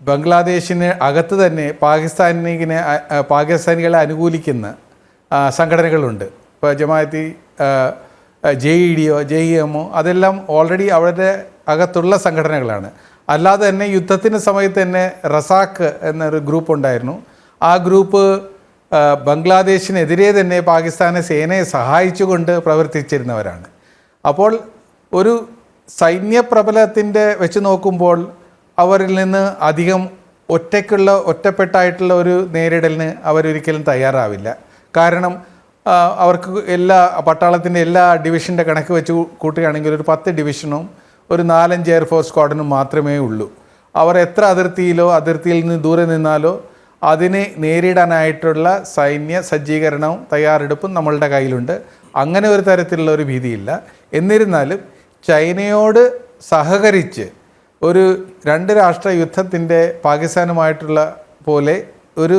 ബംഗ്ലാദേശിന് അകത്ത് തന്നെ പാകിസ്ഥാനികളെ അനുകൂലിക്കുന്ന സംഘടനകളുണ്ട്. ഇപ്പോൾ ജമാഅത്തി, JEDO, JEMO അതെല്ലാം ഓൾറെഡി അവരുടെ അകത്തുള്ള സംഘടനകളാണ്. അല്ലാതെ തന്നെ യുദ്ധത്തിൻ്റെ സമയത്ത് തന്നെ റസാക്ക് എന്നൊരു ഗ്രൂപ്പ് ഉണ്ടായിരുന്നു. ആ ഗ്രൂപ്പ് ബംഗ്ലാദേശിനെതിരെ തന്നെ പാകിസ്ഥാനെ സേനയെ സഹായിച്ചുകൊണ്ട് പ്രവർത്തിച്ചിരുന്നവരാണ്. അപ്പോൾ ഒരു സൈന്യ പ്രബലത്തിൻ്റെ വെച്ച് നോക്കുമ്പോൾ അവരിൽ നിന്ന് അധികം ഒറ്റപ്പെട്ടായിട്ടുള്ള ഒരു നേരിടലിന് അവരൊരിക്കലും തയ്യാറാവില്ല. കാരണം അവർക്ക് പട്ടാളത്തിൻ്റെ എല്ലാ ഡിവിഷൻ്റെ കണക്ക് വെച്ച് കൂട്ടുകയാണെങ്കിൽ ഒരു 10 ഡിവിഷനും ഒരു 4-5 എയർഫോഴ്സ് സ്ക്വാഡിനും മാത്രമേ ഉള്ളൂ. അവർ എത്ര അതിർത്തിയിൽ നിന്ന് ദൂരെ നിന്നാലോ അതിനെ നേരിടാനായിട്ടുള്ള സൈന്യ സജ്ജീകരണവും തയ്യാറെടുപ്പും നമ്മളുടെ കയ്യിലുണ്ട്. അങ്ങനെ ഒരു തരത്തിലുള്ള ഒരു ഭീതിയില്ല. എന്നിരുന്നാലും ചൈനയോട് സഹകരിച്ച് ഒരു 2 രാഷ്ട്ര യുദ്ധത്തിൻ്റെ പാകിസ്ഥാനുമായിട്ടുള്ള പോലെ ഒരു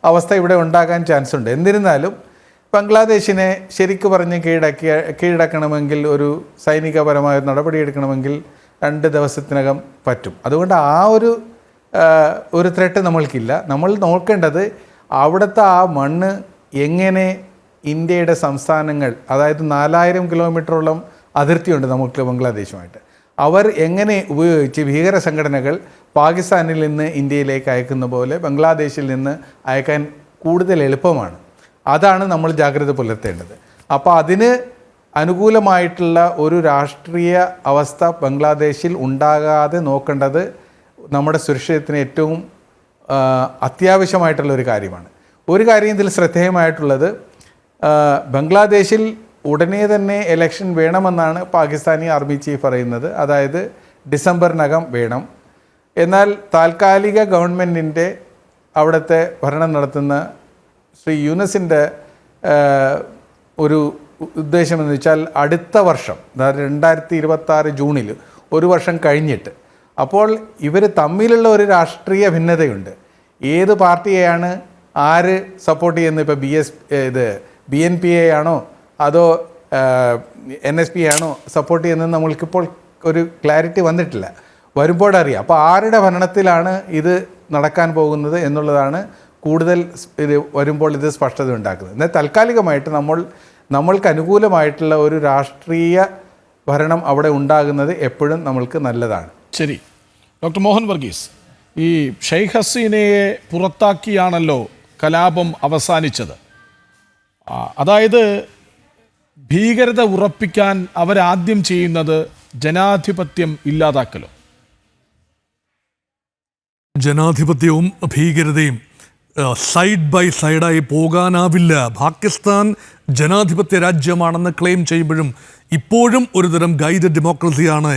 അവസ്ഥ ഇവിടെ ഉണ്ടാകാൻ ചാൻസ് ഉണ്ട്. എന്നിരുന്നാലും ബംഗ്ലാദേശിനെ ശരിക്കു പറഞ്ഞ് കീഴടക്കണമെങ്കിൽ ഒരു സൈനികപരമായ നടപടിയെടുക്കണമെങ്കിൽ 2 ദിവസത്തിനകം പറ്റും. അതുകൊണ്ട് ആ ഒരു ത്രെട്ട് നമ്മൾക്കില്ല. നമ്മൾ നോക്കേണ്ടത് അവിടുത്തെ ആ മണ്ണ് എങ്ങനെ ഇന്ത്യയുടെ സംസ്ഥാനങ്ങൾ, അതായത് 4000 കിലോമീറ്ററോളം അതിർത്തിയുണ്ട് നമുക്ക് ബംഗ്ലാദേശുമായിട്ട്, അവർ എങ്ങനെ ഉപയോഗിച്ച് ഭീകര സംഘടനകൾ പാകിസ്ഥാനിൽ നിന്ന് ഇന്ത്യയിലേക്ക് അയക്കുന്ന പോലെ ബംഗ്ലാദേശിൽ നിന്ന് അയക്കാൻ കൂടുതൽ എളുപ്പമാണ്. അതാണ് നമ്മൾ ജാഗ്രത പുലർത്തേണ്ടത്. അപ്പോൾ അതിന് അനുകൂലമായിട്ടുള്ള ഒരു രാഷ്ട്രീയ അവസ്ഥ ബംഗ്ലാദേശിൽ ഉണ്ടാകാതെ നോക്കേണ്ടത് നമ്മുടെ സുരക്ഷിതത്തിന് ഏറ്റവും അത്യാവശ്യമായിട്ടുള്ള ഒരു കാര്യമാണ്. ഒരു കാര്യം ഇതിൽ ശ്രദ്ധേയമായിട്ടുള്ളത്, ബംഗ്ലാദേശിൽ ഉടനെ തന്നെ ഇലക്ഷൻ വേണമെന്നാണ് പാകിസ്ഥാനി ആർമി ചീഫ് പറയുന്നത്. അതായത് ഡിസംബറിനകം വേണം. എന്നാൽ താൽക്കാലിക ഗവൺമെൻറ്റിൻ്റെ അവിടുത്തെ ഭരണം നടത്തുന്ന ശ്രീ യൂനസിൻ്റെ ഒരു ഉദ്ദേശമെന്ന് വെച്ചാൽ അടുത്ത വർഷം, അതായത് 2026 ജൂണിൽ, ഒരു വർഷം കഴിഞ്ഞിട്ട്. അപ്പോൾ ഇവർ തമ്മിലുള്ള ഒരു രാഷ്ട്രീയ ഭിന്നതയുണ്ട്. ഏത് പാർട്ടിയെയാണ് ആര് സപ്പോർട്ട് ചെയ്യുന്നത്? ഇപ്പോൾ BNP ആണോ അതോ NSP ആണോ സപ്പോർട്ട് ചെയ്യുന്നത് നമ്മൾക്കിപ്പോൾ ഒരു ക്ലാരിറ്റി വന്നിട്ടില്ല. വരുമ്പോഴറിയാം. അപ്പോൾ ആരുടെ ഭരണത്തിലാണ് ഇത് നടക്കാൻ പോകുന്നത് എന്നുള്ളതാണ് കൂടുതൽ വരുമ്പോൾ ഇത് സ്പഷ്ടത ഉണ്ടാക്കുന്നത്. എന്നാൽ താൽക്കാലികമായിട്ട് നമ്മൾക്ക് അനുകൂലമായിട്ടുള്ള ഒരു രാഷ്ട്രീയ ഭരണം അവിടെ ഉണ്ടാകുന്നത് എപ്പോഴും നമ്മൾക്ക് നല്ലതാണ്. ശരി. ഡോക്ടർ മോഹൻ വർഗീസ്, ഈ ഷെയ്ഖ് ഹസീനയെ പുറത്താക്കിയാണല്ലോ കലാപം അവസാനിച്ചത്. അതായത് ഭീകരത ഉറപ്പിക്കാൻ അവരാദ്യം ചെയ്യുന്നത് ജനാധിപത്യം ഇല്ലാതാക്കലോ? ജനാധിപത്യവും ഭീകരതയും സൈഡ് ബൈ സൈഡായി പോകാനാവില്ല. പാകിസ്ഥാൻ ജനാധിപത്യ രാജ്യമാണെന്ന് ക്ലെയിം ചെയ്യുമ്പോഴും ഇപ്പോഴും ഒരുതരം ഗൈഡഡ് ഡെമോക്രസിയാണ്,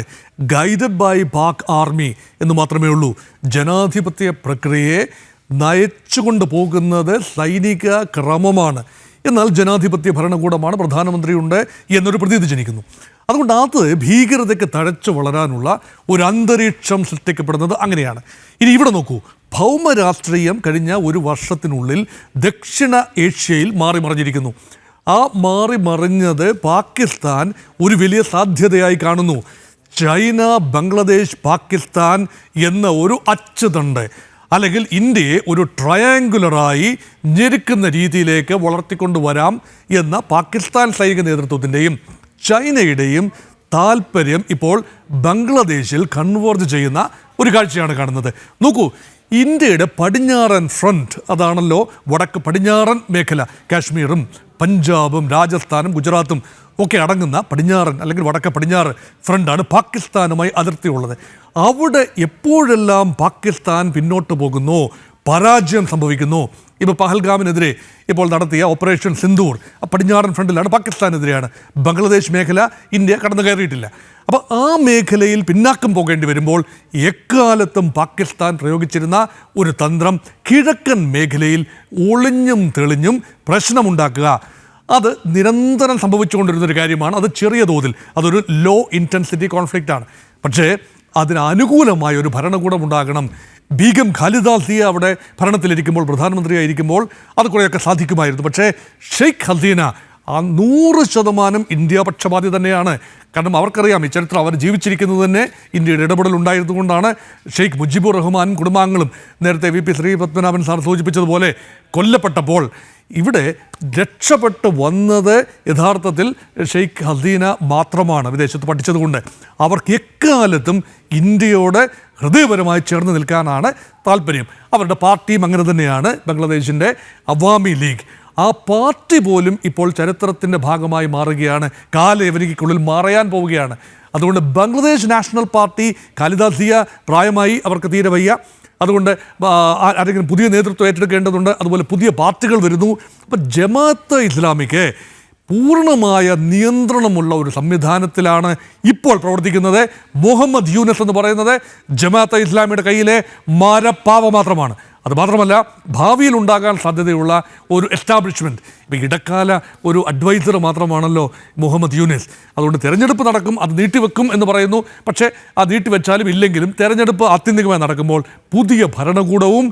ഗൈഡഡ് ബൈ പാക് ആർമി എന്ന് മാത്രമേ ഉള്ളൂ. ജനാധിപത്യ പ്രക്രിയയെ നയിച്ചുകൊണ്ട് പോകുന്നത് സൈനിക ക്രമമാണ്. എന്നാൽ ജനാധിപത്യ ഭരണകൂടമാണ്, പ്രധാനമന്ത്രിയുണ്ട് എന്നൊരു പ്രതീതി ജനിക്കുന്നു. അതുകൊണ്ട് അത് ഭീകരതയ്ക്ക് തഴച്ചു വളരാനുള്ള ഒരു അന്തരീക്ഷം സൃഷ്ടിക്കപ്പെടുന്നത് അങ്ങനെയാണ്. ഇനി ഇവിടെ നോക്കൂ, ഭൗമരാഷ്ട്രീയം കഴിഞ്ഞ ഒരു വർഷത്തിനുള്ളിൽ ദക്ഷിണ ഏഷ്യയിൽ മാറിമറിഞ്ഞിരിക്കുന്നു. ആ മാറിമറിഞ്ഞത് പാകിസ്ഥാൻ ഒരു വലിയ സാധ്യതയായി കാണുന്നു. ചൈന, ബംഗ്ലാദേശ്, പാകിസ്ഥാൻ എന്ന ഒരു അച്ചുതണ്ട് അല്ലെങ്കിൽ ഇന്ത്യയെ ഒരു ട്രയാങ്കുലറായി ഞെരുക്കുന്ന രീതിയിലേക്ക് വളർത്തിക്കൊണ്ടുവരാം എന്ന പാകിസ്ഥാൻ സൈനിക നേതൃത്വത്തിൻ്റെയും ചൈനയുടെയും താല്പര്യം ഇപ്പോൾ ബംഗ്ലാദേശിൽ കൺവേർജ് ചെയ്യുന്ന ഒരു കാഴ്ചയാണ് കാണുന്നത്. നോക്കൂ, ഇന്ത്യയുടെ പടിഞ്ഞാറൻ ഫ്രണ്ട്, അതാണല്ലോ വടക്ക് പടിഞ്ഞാറൻ മേഖല, കാശ്മീറും പഞ്ചാബും രാജസ്ഥാനും ഗുജറാത്തും ഒക്കെ അടങ്ങുന്ന പടിഞ്ഞാറൻ അല്ലെങ്കിൽ വടക്ക് പടിഞ്ഞാറ് ഫ്രണ്ടാണ് പാകിസ്ഥാനുമായി അതിർത്തിയുള്ളത്. അവിടെ എപ്പോഴെല്ലാം പാകിസ്ഥാൻ പിന്നോട്ട് പോകുന്നു, പരാജയം സംഭവിക്കുന്നു, ഇപ്പോൾ പഹൽഗാമിനെതിരെ ഇപ്പോൾ നടത്തിയ ഓപ്പറേഷൻ സിന്ദൂർ പടിഞ്ഞാറൻ ഫ്രണ്ടിലാണ്, പാകിസ്ഥാനെതിരെയാണ്. ബംഗ്ലാദേശ് മേഖല ഇന്ത്യ കടന്നു കയറിയിട്ടില്ല. അപ്പോൾ ആ മേഖലയിൽ പിന്നാക്കം പോകേണ്ടി വരുമ്പോൾ എക്കാലത്തും പാകിസ്ഥാൻ പ്രയോഗിച്ചിരുന്ന ഒരു തന്ത്രം കിഴക്കൻ മേഖലയിൽ ഒളിഞ്ഞും തെളിഞ്ഞും പ്രശ്നമുണ്ടാക്കുക. അത് നിരന്തരം സംഭവിച്ചുകൊണ്ടിരുന്നൊരു കാര്യമാണ്. അത് ചെറിയ തോതിൽ, അതൊരു ലോ ഇൻറ്റൻസിറ്റി കോൺഫ്ലിക്റ്റ് ആണ്. പക്ഷേ അതിന് അനുകൂലമായ ഒരു ഭരണകൂടം ഉണ്ടാകണം. ബീഗം ഖാലിദ സിയ അവിടെ ഭരണത്തിലിരിക്കുമ്പോൾ, പ്രധാനമന്ത്രിയായിരിക്കുമ്പോൾ അത് കുറേയൊക്കെ സാധിക്കുമായിരുന്നു. പക്ഷേ ഷെയ്ഖ് ഹസീന 100% ഇന്ത്യ പക്ഷപാതി തന്നെയാണ്. കാരണം അവർക്കറിയാം, ഈ ചരിത്രം അവർ ജീവിച്ചിരിക്കുന്നത് തന്നെ ഇന്ത്യയുടെ ഇടപെടൽ ഉണ്ടായിരുന്നുകൊണ്ടാണ്. ഷെയ്ഖ് മുജിബുർ റഹ്മാൻ കുടുംബാംഗങ്ങളും നേരത്തെ VP ശ്രീപത്മനാഭൻ സാർ സൂചിപ്പിച്ചതുപോലെ കൊല്ലപ്പെട്ടപ്പോൾ ഇവിടെ രക്ഷപ്പെട്ട് വന്നത് യഥാർത്ഥത്തിൽ ഷെയ്ഖ് ഹസീന മാത്രമാണ്. വിദേശത്ത് പഠിച്ചതുകൊണ്ട് അവർക്ക് എക്കാലത്തും ഇന്ത്യയോട് ഹൃദയപരമായി ചേർന്ന് നിൽക്കാനാണ് താല്പര്യം. അവരുടെ പാർട്ടിയും അങ്ങനെ തന്നെയാണ്, ബംഗ്ലാദേശിൻ്റെ അവാമി ലീഗ്. ആ പാർട്ടി പോലും ഇപ്പോൾ ചരിത്രത്തിൻ്റെ ഭാഗമായി മാറുകയാണ്, കാലയവനിക്കുള്ളിൽ മറയാൻ പോവുകയാണ്. അതുകൊണ്ട് ബംഗ്ലാദേശ് നാഷണൽ പാർട്ടി, ഖാലിദ സിയ പ്രായമായി, അവർക്ക് തീരെ വയ്യ. അതുകൊണ്ട് ആരെങ്കിലും പുതിയ നേതൃത്വം ഏറ്റെടുക്കേണ്ടതുണ്ട്. അതുപോലെ പുതിയ പാർട്ടികൾ വരുന്നു. അപ്പം ജമാഅത്തെ ഇസ്ലാമിക്ക് പൂർണ്ണമായ നിയന്ത്രണമുള്ള ഒരു സംവിധാനത്തിലാണ് ഇപ്പോൾ പ്രവർത്തിക്കുന്നത്. മുഹമ്മദ് യൂനസ് എന്ന് പറയുന്നത് ജമാഅത്തെ ഇസ്ലാമിയുടെ കയ്യിലെ മരപ്പാവ മാത്രമാണ്. അതുമാത്രമല്ല, ഭാവിയിൽ ഉണ്ടാകാൻ സാധ്യതയുള്ള ഒരു എസ്റ്റാബ്ലിഷ്മെൻറ്റ്, ഇപ്പോൾ ഇടക്കാല ഒരു അഡ്വൈസർ മാത്രമാണല്ലോ മുഹമ്മദ് യൂനസ്. അതുകൊണ്ട് തെരഞ്ഞെടുപ്പ് നടക്കും, അത് നീട്ടിവെക്കും എന്ന് പറയുന്നു. പക്ഷേ ആ നീട്ടിവെച്ചാലും ഇല്ലെങ്കിലും തെരഞ്ഞെടുപ്പ് ആത്യന്തികമായി നടക്കുമ്പോൾ പുതിയ ഭരണകൂടവും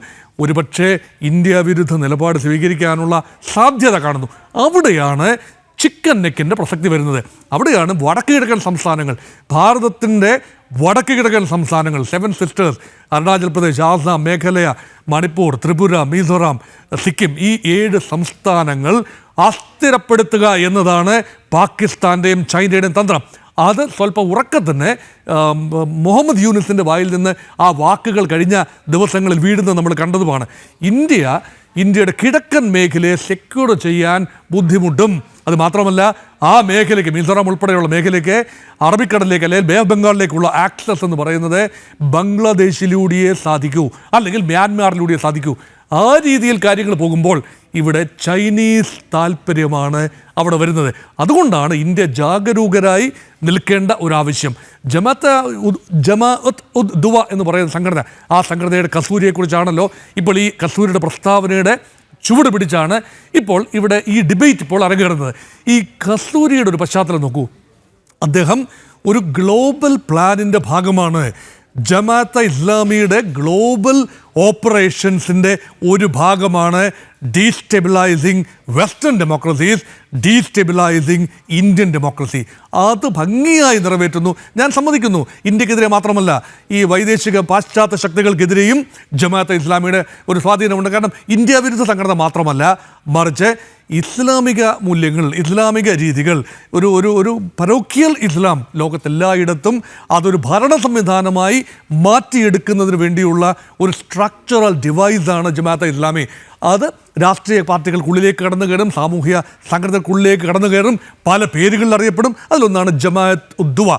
ഒരുപക്ഷെ ഇന്ത്യ വിരുദ്ധ നിലപാട് സ്വീകരിക്കാനുള്ള സാധ്യത കാണുന്നു. അവിടെയാണ് ചിക്കൻ നെക്കിൻ്റെ പ്രസക്തി വരുന്നത്. അവിടെയാണ് വടക്ക് കിഴക്കൻ സംസ്ഥാനങ്ങൾ, ഭാരതത്തിൻ്റെ വടക്ക് കിഴക്കൻ സംസ്ഥാനങ്ങൾ, 7 സിസ്റ്റേഴ്സ്, അരുണാചൽ പ്രദേശ്, ആസാം, മേഘാലയ, മണിപ്പൂർ, ത്രിപുര, മിസോറാം, സിക്കിം, ഈ 7 സംസ്ഥാനങ്ങൾ അസ്ഥിരപ്പെടുത്തുക എന്നതാണ് പാകിസ്ഥാൻ്റെയും ചൈനയുടെയും തന്ത്രം. അത് സ്വല്പം ഉറക്കെ തന്നെ മുഹമ്മദ് യൂനിസിൻ്റെ വായിൽ നിന്ന് ആ വാക്കുകൾ കഴിഞ്ഞ ദിവസങ്ങളിൽ വീഴുന്നത് നമ്മൾ കണ്ടതുമാണ്. ഇന്ത്യയുടെ കിഴക്കൻ മേഖലയെ സെക്യൂർ ചെയ്യാൻ ബുദ്ധിമുട്ടും. അത് മാത്രമല്ല, ആ മേഖലയ്ക്ക്, മിസോറാം ഉൾപ്പെടെയുള്ള മേഖലയ്ക്ക്, അറബിക്കടലിലേക്ക് അല്ലെങ്കിൽ ബേ ഓഫ് ബംഗാളിലേക്കുള്ള ആക്സസ് എന്ന് പറയുന്നത് ബംഗ്ലാദേശിലൂടെയേ സാധിക്കൂ, അല്ലെങ്കിൽ മ്യാൻമാറിലൂടെയേ സാധിക്കൂ. ആ രീതിയിൽ കാര്യങ്ങൾ പോകുമ്പോൾ ഇവിടെ ചൈനീസ് താല്പര്യമാണ് അവിടെ വരുന്നത്. അതുകൊണ്ടാണ് ഇന്ത്യ ജാഗരൂകരായി നിൽക്കേണ്ട ഒരാവശ്യം. ജമാഅത്ത് ഉദ് ദുവ എന്ന് പറയുന്ന സംഘടന, ആ സംഘടനയുടെ കസൂരിയെക്കുറിച്ചാണല്ലോ ഇപ്പോൾ ഈ കസൂരിയുടെ പ്രസ്താവനയുടെ ചുവട് പിടിച്ചാണ് ഇപ്പോൾ ഇവിടെ ഈ ഡിബേറ്റ് ഇപ്പോൾ അരങ്ങേറുന്നത്. ഈ കസൂരിയുടെ ഒരു പശ്ചാത്തലം നോക്കൂ. അദ്ദേഹം ഒരു ഗ്ലോബൽ പ്ലാനിൻ്റെ ഭാഗമാണ്. ജമാഅത്തെ ഇസ്ലാമിയുടെ ഗ്ലോബൽ ഓപ്പറേഷൻസിൻ്റെ ഒരു ഭാഗമാണ് destabilising western democracies, destabilising Indian democracy. അത് ഭംഗിയായി നിറവേറ്റുന്നു. ഞാൻ സമ്മതിക്കുന്നു, ഇന്ത്യക്കെതിരെ മാത്രമല്ല, ഈ വൈദേശിക പാശ്ചാത്യ ശക്തികൾക്കെതിരെയും ജമാഅത്തെ ഇസ്ലാമിയുടെ ഒരു സ്വാധീനമുണ്ട്. കാരണം ഇന്ത്യ വിരുദ്ധ സംഘടന മാത്രമല്ല, മറിച്ച് ഇസ്ലാമിക മൂല്യങ്ങൾ, ഇസ്ലാമിക രീതികൾ, ഒരു പരോക്കിയൽ ഇസ്ലാം ലോകത്തെല്ലായിടത്തും അതൊരു ഭരണ സംവിധാനമായി മാറ്റിയെടുക്കുന്നതിന് വേണ്ടിയുള്ള ഒരു സ്ട്രക്ചറൽ ഡിവൈസാണ് ജമാഅത്തെ ഇസ്ലാമി. അത് രാഷ്ട്രീയ പാർട്ടികൾക്കുള്ളിലേക്ക് കടന്നു കയറും, സാമൂഹിക സംഘടനകൾക്കുള്ളിലേക്ക് കടന്നു കയറും, പല പേരുകളിൽ അറിയപ്പെടും. അതിലൊന്നാണ് ജമാഅത്ത് ഉദ് ദുവ.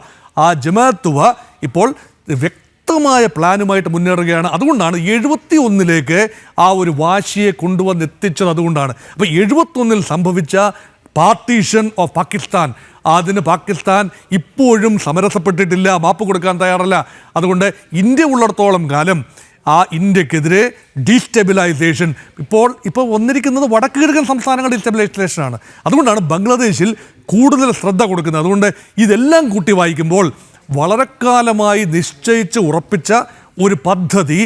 ആ ജമാഅത്ത് ദുവ ഇപ്പോൾ വ്യക്തമായ പ്ലാനുമായിട്ട് മുന്നേറുകയാണ്. അതുകൊണ്ടാണ് 71 ആ ഒരു വാശിയെ കൊണ്ടുവന്നെത്തിച്ചത്. അതുകൊണ്ടാണ് അപ്പോൾ 71 സംഭവിച്ച പാർട്ടീഷൻ ഓഫ് പാകിസ്ഥാൻ, അതിന് പാകിസ്ഥാൻ ഇപ്പോഴും സമരസപ്പെട്ടിട്ടില്ല, മാപ്പ് കൊടുക്കാൻ തയ്യാറല്ല. അതുകൊണ്ട് ഇന്ത്യ ഉള്ളിടത്തോളം കാലം ആ ഇന്ത്യക്കെതിരെ ഡീസ്റ്റെബിലൈസേഷൻ ഇപ്പോൾ വന്നിരിക്കുന്നത് വടക്ക് കിഴക്കൻ സംസ്ഥാനങ്ങളുടെ ഡീസ്റ്റെബിലൈസേഷനാണ്. അതുകൊണ്ടാണ് ബംഗ്ലാദേശിൽ കൂടുതൽ ശ്രദ്ധ കൊടുക്കുന്നത്. അതുകൊണ്ട് ഇതെല്ലാം കൂട്ടി വായിക്കുമ്പോൾ വളരെ കാലമായി നിശ്ചയിച്ച് ഉറപ്പിച്ച ഒരു പദ്ധതി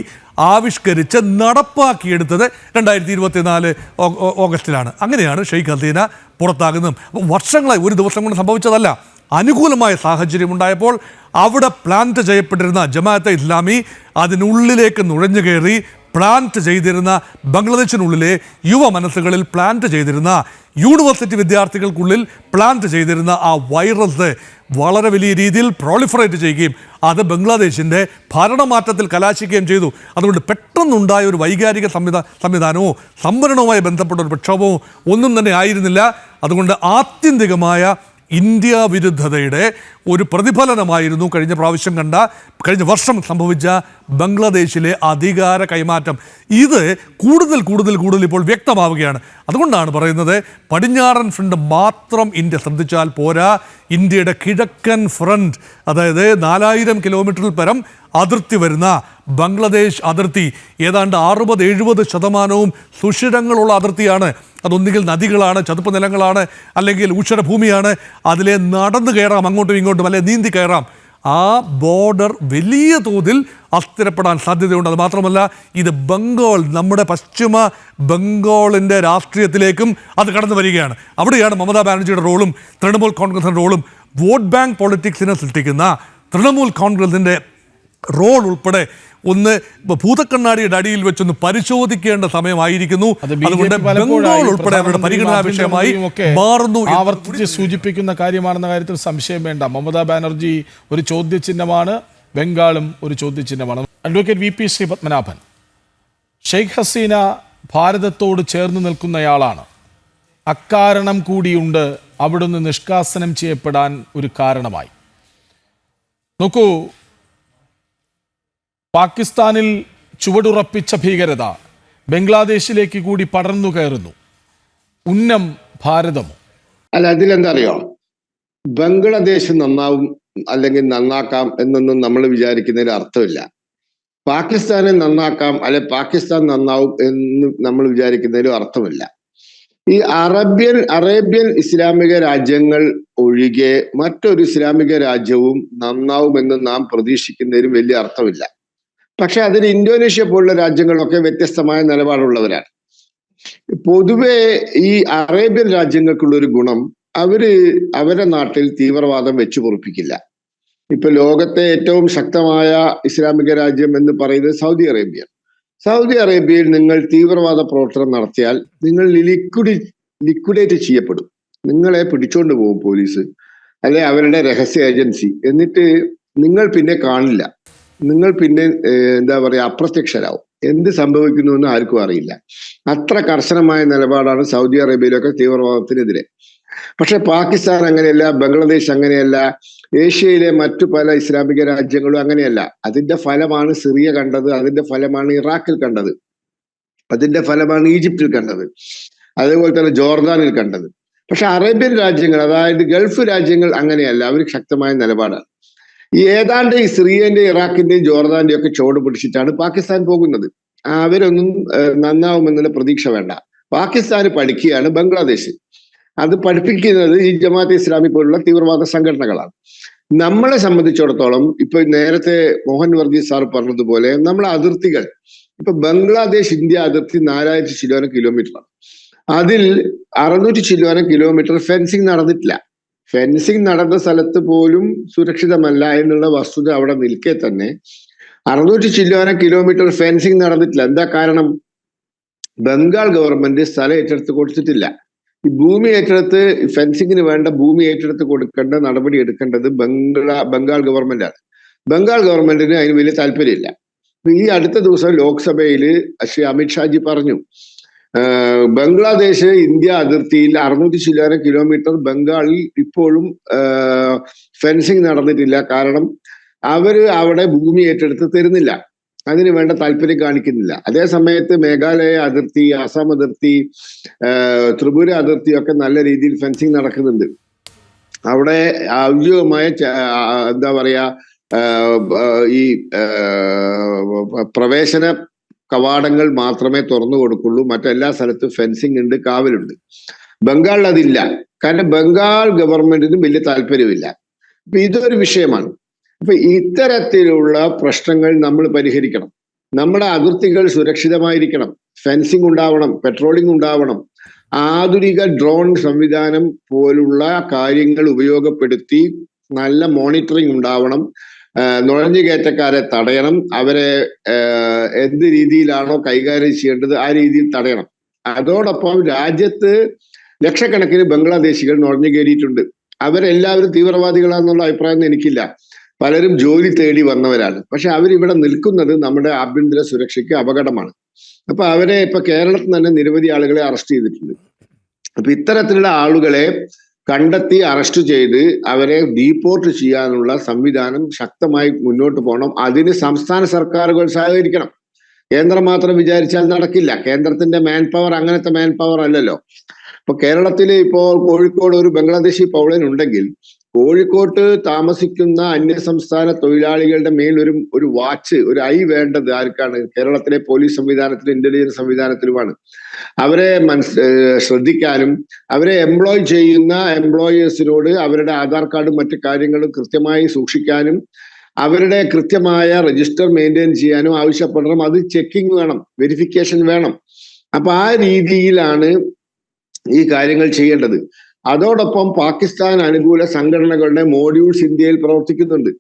ആവിഷ്കരിച്ച് നടപ്പാക്കിയെടുത്തത് 2024 ഓഗസ്റ്റിലാണ്. അങ്ങനെയാണ് ഷെയ്ഖ് ഹസീന പുറത്താകുന്നത്. അപ്പോൾ വർഷങ്ങളായി, ഒരു ദിവസം കൊണ്ട് സംഭവിച്ചതല്ല. അനുകൂലമായ സാഹചര്യം ഉണ്ടായപ്പോൾ അവിടെ പ്ലാന്റ് ചെയ്യപ്പെട്ടിരുന്ന ജമാഅത്തെ ഇസ്ലാമി അതിനുള്ളിലേക്ക് നുഴഞ്ഞു കയറി പ്ലാന്റ് ചെയ്തിരുന്ന, ബംഗ്ലാദേശിനുള്ളിലെ യുവ മനസ്സുകളിൽ പ്ലാന്റ് ചെയ്തിരുന്ന, യൂണിവേഴ്സിറ്റി വിദ്യാർത്ഥികൾക്കുള്ളിൽ പ്ലാന്റ് ചെയ്തിരുന്ന ആ വൈറസ് വളരെ വലിയ രീതിയിൽ പ്രോളിഫറേറ്റ് ചെയ്യുകയും അത് ബംഗ്ലാദേശിൻ്റെ ഭരണമാറ്റത്തിൽ കലാശിക്കുകയും ചെയ്തു. അതുകൊണ്ട് പെട്ടെന്നുണ്ടായ ഒരു വൈകാരിക സംവിധാനമോ സംവരണവുമായി ബന്ധപ്പെട്ട ഒരു പ്രക്ഷോഭമോ ഒന്നും തന്നെ ആയിരുന്നില്ല. അതുകൊണ്ട് ആത്യന്തികമായ ഇന്ത്യ വിരുദ്ധതയുടെ ഒരു പ്രതിഫലനമായിരുന്നു കഴിഞ്ഞ വർഷം സംഭവിച്ച ബംഗ്ലാദേശിലെ അധികാര കൈമാറ്റം. ഇത് കൂടുതൽ ഇപ്പോൾ വ്യക്തമാവുകയാണ്. അതുകൊണ്ടാണ് പറയുന്നത്, പടിഞ്ഞാറൻ ഫ്രണ്ട് മാത്രം ഇന്ത്യ ശ്രദ്ധിച്ചാൽ പോരാ, ഇന്ത്യയുടെ കിഴക്കൻ ഫ്രണ്ട്, അതായത് 4000 കിലോമീറ്ററിൽ പരം അതിർത്തി വരുന്ന ബംഗ്ലാദേശ് അതിർത്തി ഏതാണ്ട് 60-70% സുഷിരങ്ങളുള്ള അതിർത്തിയാണ്. അതൊന്നുകിൽ നദികളാണ്, ചതുപ്പ് നിലങ്ങളാണ്, അല്ലെങ്കിൽ ഊഷരഭൂമിയാണ്. അതിലെ നടന്നു കയറാം, അങ്ങോട്ടും ഇങ്ങോട്ടും, അല്ലെ നീന്തി കയറാം. ആ ബോർഡർ വലിയ തോതിൽ അസ്ഥിരപ്പെടാൻ സാധ്യതയുണ്ട്. അത് മാത്രമല്ല, ഇത് നമ്മുടെ പശ്ചിമ ബംഗാളിൻ്റെ രാഷ്ട്രീയത്തിലേക്കും അത് കടന്നു വരികയാണ്. അവിടെയാണ് മമതാ ബാനർജിയുടെ റോളും തൃണമൂൽ കോൺഗ്രസിൻ്റെ റോളും. വോട്ട് ബാങ്ക് പൊളിറ്റിക്സിനെ സൃഷ്ടിക്കുന്ന തൃണമൂൽ കോൺഗ്രസിൻ്റെ റോൾ ഉൾപ്പെടെ ഒന്ന് ഭൂതക്കണ്ണാടിയുടെ അടിയിൽ വെച്ചൊന്ന് പരിശോധിക്കേണ്ട സമയമായിരിക്കുന്നു. അതുകൊണ്ട് ബംഗാൾ ഉൾപ്പെടെ അവരുടെ പരിഗണനാ വിഷയമായി മാറുന്നു. ആവർത്തിച്ച് സൂചിപ്പിക്കുന്ന കാര്യമാണെന്ന കാര്യത്തിൽ സംശയം വേണ്ട. മമതാ ബാനർജി ഒരു ചോദ്യചിഹ്നമാണ്, ബംഗാളും ഒരു ചോദ്യചിഹ്നമാണ്. അഡ്വക്കേറ്റ് VP ശ്രീ പത്മനാഭൻ, ഷെയ്ഖ് ഹസീന ഭാരതത്തോട് ചേർന്ന് നിൽക്കുന്നയാളാണ്. അക്കാരണം കൂടിയുണ്ട് അവിടുന്ന് നിഷ്കാസനം ചെയ്യപ്പെടാൻ ഒരു കാരണമായി. നോക്കൂ, പാകിസ്ഥാനിൽ ചുവടുറപ്പിച്ച ഭീകരത ബംഗ്ലാദേശിലേക്ക് കൂടി പടർന്നു കയറുന്നു. ഉന്നം ഭാരതമോ? അല്ല, അതിലെന്താ അറിയോ, ബംഗ്ലാദേശ് നന്നാവും അല്ലെങ്കിൽ നന്നാക്കാം എന്നൊന്നും നമ്മൾ വിചാരിക്കുന്നതിൽ അർത്ഥമില്ല. പാകിസ്ഥാനെ നന്നാക്കാം അല്ലെ പാകിസ്ഥാൻ നന്നാവും എന്ന് നമ്മൾ വിചാരിക്കുന്നതിലും അർത്ഥമില്ല. ഈ അറേബ്യൻ ഇസ്ലാമിക രാജ്യങ്ങൾ ഒഴികെ മറ്റൊരു ഇസ്ലാമിക രാജ്യവും നന്നാവുമെന്ന് നാം പ്രതീക്ഷിക്കുന്നതിലും വലിയ അർത്ഥമില്ല. പക്ഷെ അതിന് ഇന്തോനേഷ്യ പോലുള്ള രാജ്യങ്ങളൊക്കെ വ്യത്യസ്തമായ നിലപാടുള്ളവരാണ്. പൊതുവെ ഈ അറേബ്യൻ രാജ്യങ്ങൾക്കുള്ള ഒരു ഗുണം, അവരുടെ നാട്ടിൽ തീവ്രവാദം വെച്ചു പൊറുപ്പിക്കില്ല. ഇപ്പൊ ലോകത്തെ ഏറ്റവും ശക്തമായ ഇസ്ലാമിക രാജ്യം എന്ന് പറയുന്നത് സൗദി അറേബ്യയിൽ നിങ്ങൾ തീവ്രവാദ പ്രവർത്തനം നടത്തിയാൽ നിങ്ങൾ ലിക്വിഡേറ്റ് ചെയ്യപ്പെടും. നിങ്ങളെ പിടിച്ചോണ്ട് പോകും പോലീസ്, അല്ലെ അവരുടെ രഹസ്യ ഏജൻസി. എന്നിട്ട് നിങ്ങൾ പിന്നെ കാണില്ല, നിങ്ങൾ പിന്നെ എന്താ പറയാ അപ്രത്യക്ഷരാവും. എന്ത് സംഭവിക്കുന്നു എന്ന് ആർക്കും അറിയില്ല. അത്ര കർശനമായ നിലപാടാണ് സൗദി അറേബ്യയിലൊക്കെ തീവ്രവാദത്തിനെതിരെ. പക്ഷെ പാകിസ്ഥാൻ അങ്ങനെയല്ല, ബംഗ്ലാദേശ് അങ്ങനെയല്ല, ഏഷ്യയിലെ മറ്റു പല ഇസ്ലാമിക രാജ്യങ്ങളും അങ്ങനെയല്ല. അതിന്റെ ഫലമാണ് സിറിയ കണ്ടത്, അതിന്റെ ഫലമാണ് ഇറാഖിൽ കണ്ടത്, അതിന്റെ ഫലമാണ് ഈജിപ്തിൽ കണ്ടത്, അതേപോലെ തന്നെ ജോർദാനിൽ കണ്ടത്. പക്ഷെ അറേബ്യൻ രാജ്യങ്ങൾ, അതായത് ഗൾഫ് രാജ്യങ്ങൾ അങ്ങനെയല്ല. അവർ ശക്തമായ നിലപാടാണ്. ഏതാണ്ട് ഈ സിറിയന്റെയും ഇറാഖിന്റെയും ജോർദാന്റെയും ഒക്കെ ചുവട് പിടിച്ചിട്ടാണ് പാകിസ്ഥാൻ പോകുന്നത്. അവരൊന്നും നന്നാവുമെന്നുള്ള പ്രതീക്ഷ വേണ്ട. പാകിസ്ഥാന് പഠിക്കുകയാണ് ബംഗ്ലാദേശ്. അത് പഠിപ്പിക്കുന്നത് ഈ ജമാഅത്തെ ഇസ്ലാമി പോലുള്ള തീവ്രവാദ സംഘടനകളാണ്. നമ്മളെ സംബന്ധിച്ചിടത്തോളം ഇപ്പൊ നേരത്തെ മോഹൻ വർഗീസ് സാർ പറഞ്ഞതുപോലെ നമ്മളെ അതിർത്തികൾ, ഇപ്പൊ ബംഗ്ലാദേശ് ഇന്ത്യ അതിർത്തി 4000 കിലോമീറ്ററാണ്. അതിൽ 600 കിലോമീറ്റർ ഫെൻസിങ് നടന്നിട്ടില്ല. ഫെൻസിങ് നടന്ന സ്ഥലത്ത് പോലും സുരക്ഷിതമല്ല എന്നുള്ള വസ്തുത അവിടെ നിൽക്കെ തന്നെ 600 കിലോമീറ്റർ ഫെൻസിങ് നടന്നിട്ടില്ല. എന്താ കാരണം? ബംഗാൾ ഗവൺമെന്റ് സ്ഥലം ഏറ്റെടുത്ത് കൊടുത്തിട്ടില്ല. ഈ ഭൂമി ഏറ്റെടുത്ത് ഫെൻസിങ്ങിന് വേണ്ട ഭൂമി ഏറ്റെടുത്ത് കൊടുക്കേണ്ട നടപടി എടുക്കേണ്ടത് ബംഗാൾ ഗവൺമെന്റാണ്. ബംഗാൾ ഗവൺമെന്റിന് അതിന് വലിയ താല്പര്യമില്ല. ഈ അടുത്ത ദിവസം ലോക്സഭയിൽ ശ്രീ അമിത്ഷാജി പറഞ്ഞു, ബംഗ്ലാദേശ് ഇന്ത്യ അതിർത്തിയിൽ 600 കിലോമീറ്റർ ബംഗാളിൽ ഇപ്പോഴും ഫെൻസിങ് നടന്നിട്ടില്ല. കാരണം അവിടെ ഭൂമി ഏറ്റെടുത്ത് തരുന്നില്ല, അതിന് വേണ്ട താല്പര്യം കാണിക്കുന്നില്ല. അതേ സമയത്ത് മേഘാലയ അതിർത്തി, ആസാം അതിർത്തി, ത്രിപുര അതിർത്തി ഒക്കെ നല്ല രീതിയിൽ ഫെൻസിങ് നടക്കുന്നുണ്ട്. അവിടെ ഔദ്യോഗികമായ എന്താ പറയാ ഈ പ്രവേശന കവാടങ്ങൾ മാത്രമേ തുറന്നു കൊടുക്കുള്ളൂ. മറ്റെല്ലാ സ്ഥലത്തും ഫെൻസിങ് ഉണ്ട്, കാവലുണ്ട്. ബംഗാളിൽ അതില്ല. കാരണം ബംഗാൾ ഗവൺമെന്റിനും വലിയ താല്പര്യമില്ല. അപ്പൊ ഇതൊരു വിഷയമാണ്. അപ്പൊ ഇത്തരത്തിലുള്ള പ്രശ്നങ്ങൾ നമ്മൾ പരിഹരിക്കണം. നമ്മുടെ അതിർത്തികൾ സുരക്ഷിതമായിരിക്കണം, ഫെൻസിങ് ഉണ്ടാവണം, പെട്രോളിംഗ് ഉണ്ടാവണം, ആധുനിക ഡ്രോൺ സംവിധാനം പോലുള്ള കാര്യങ്ങൾ ഉപയോഗപ്പെടുത്തി നല്ല മോണിറ്ററിംഗ് ഉണ്ടാവണം, നുഴഞ്ഞുകയറ്റക്കാരെ തടയണം, അവരെ എന്ത് രീതിയിലാണോ കൈകാര്യം ചെയ്യേണ്ടത് ആ രീതിയിൽ തടയണം. അതോടൊപ്പം രാജ്യത്ത് ലക്ഷക്കണക്കിന് ബംഗ്ലാദേശികൾ നുഴഞ്ഞു കയറിയിട്ടുണ്ട്. അവരെല്ലാവരും തീവ്രവാദികളാണെന്നുള്ള അഭിപ്രായം എനിക്കില്ല. പലരും ജോലി തേടി വന്നവരാണ്. പക്ഷെ അവരിവിടെ നിൽക്കുന്നത് നമ്മുടെ ആഭ്യന്തര സുരക്ഷയ്ക്ക് അപകടമാണ്. അപ്പൊ അവരെ ഇപ്പൊ കേരളത്തിൽ തന്നെ നിരവധി ആളുകളെ അറസ്റ്റ് ചെയ്തിട്ടുണ്ട്. അപ്പൊ ഇത്തരത്തിലുള്ള ആളുകളെ കണ്ടെത്തി അറസ്റ്റ് ചെയ്ത് അവരെ ഡീപ്പോർട്ട് ചെയ്യാനുള്ള സംവിധാനം ശക്തമായി മുന്നോട്ട് പോകണം. അതിന് സംസ്ഥാന സർക്കാരുകൾ സഹകരിക്കണം. കേന്ദ്രം മാത്രം വിചാരിച്ചാൽ നടക്കില്ല. കേന്ദ്രത്തിന്റെ മാൻ പവർ അങ്ങനത്തെ മാൻ പവർ അല്ലല്ലോ. ഇപ്പൊ കേരളത്തില് ഇപ്പോൾ കോഴിക്കോട് ഒരു ബംഗ്ലാദേശി പൗരൻ ഉണ്ടെങ്കിൽ കോഴിക്കോട്ട് താമസിക്കുന്ന അന്യസംസ്ഥാന തൊഴിലാളികളുടെ മേൽ ഒരു വാച്ച്, ഒരു ഐ വേണ്ടത് ആർക്കാണ്? കേരളത്തിലെ പോലീസ് സംവിധാനത്തിലും ഇന്റലിജൻസ് സംവിധാനത്തിലുമാണ്. അവരെ ശ്രദ്ധിക്കാനും അവരെ എംപ്ലോയ് ചെയ്യുന്ന എംപ്ലോയേഴ്സിനോട് അവരുടെ ആധാർ കാർഡും മറ്റു കാര്യങ്ങളും കൃത്യമായി സൂക്ഷിക്കാനും അവരുടെ കൃത്യമായ രജിസ്റ്റർ മെയിൻറ്റെയിൻ ചെയ്യാനും ആവശ്യപ്പെടണം. അത് ചെക്കിംഗ് വേണം, വെരിഫിക്കേഷൻ വേണം. അപ്പൊ ആ രീതിയിലാണ് ഈ കാര്യങ്ങൾ ചെയ്യേണ്ടത്. അതോടൊപ്പം പാകിസ്ഥാൻ അനുകൂല സംഘടനകളുടെ മോഡ്യൂൾസ് ഇന്ത്യയിൽ പ്രവർത്തിക്കുന്നുണ്ട്,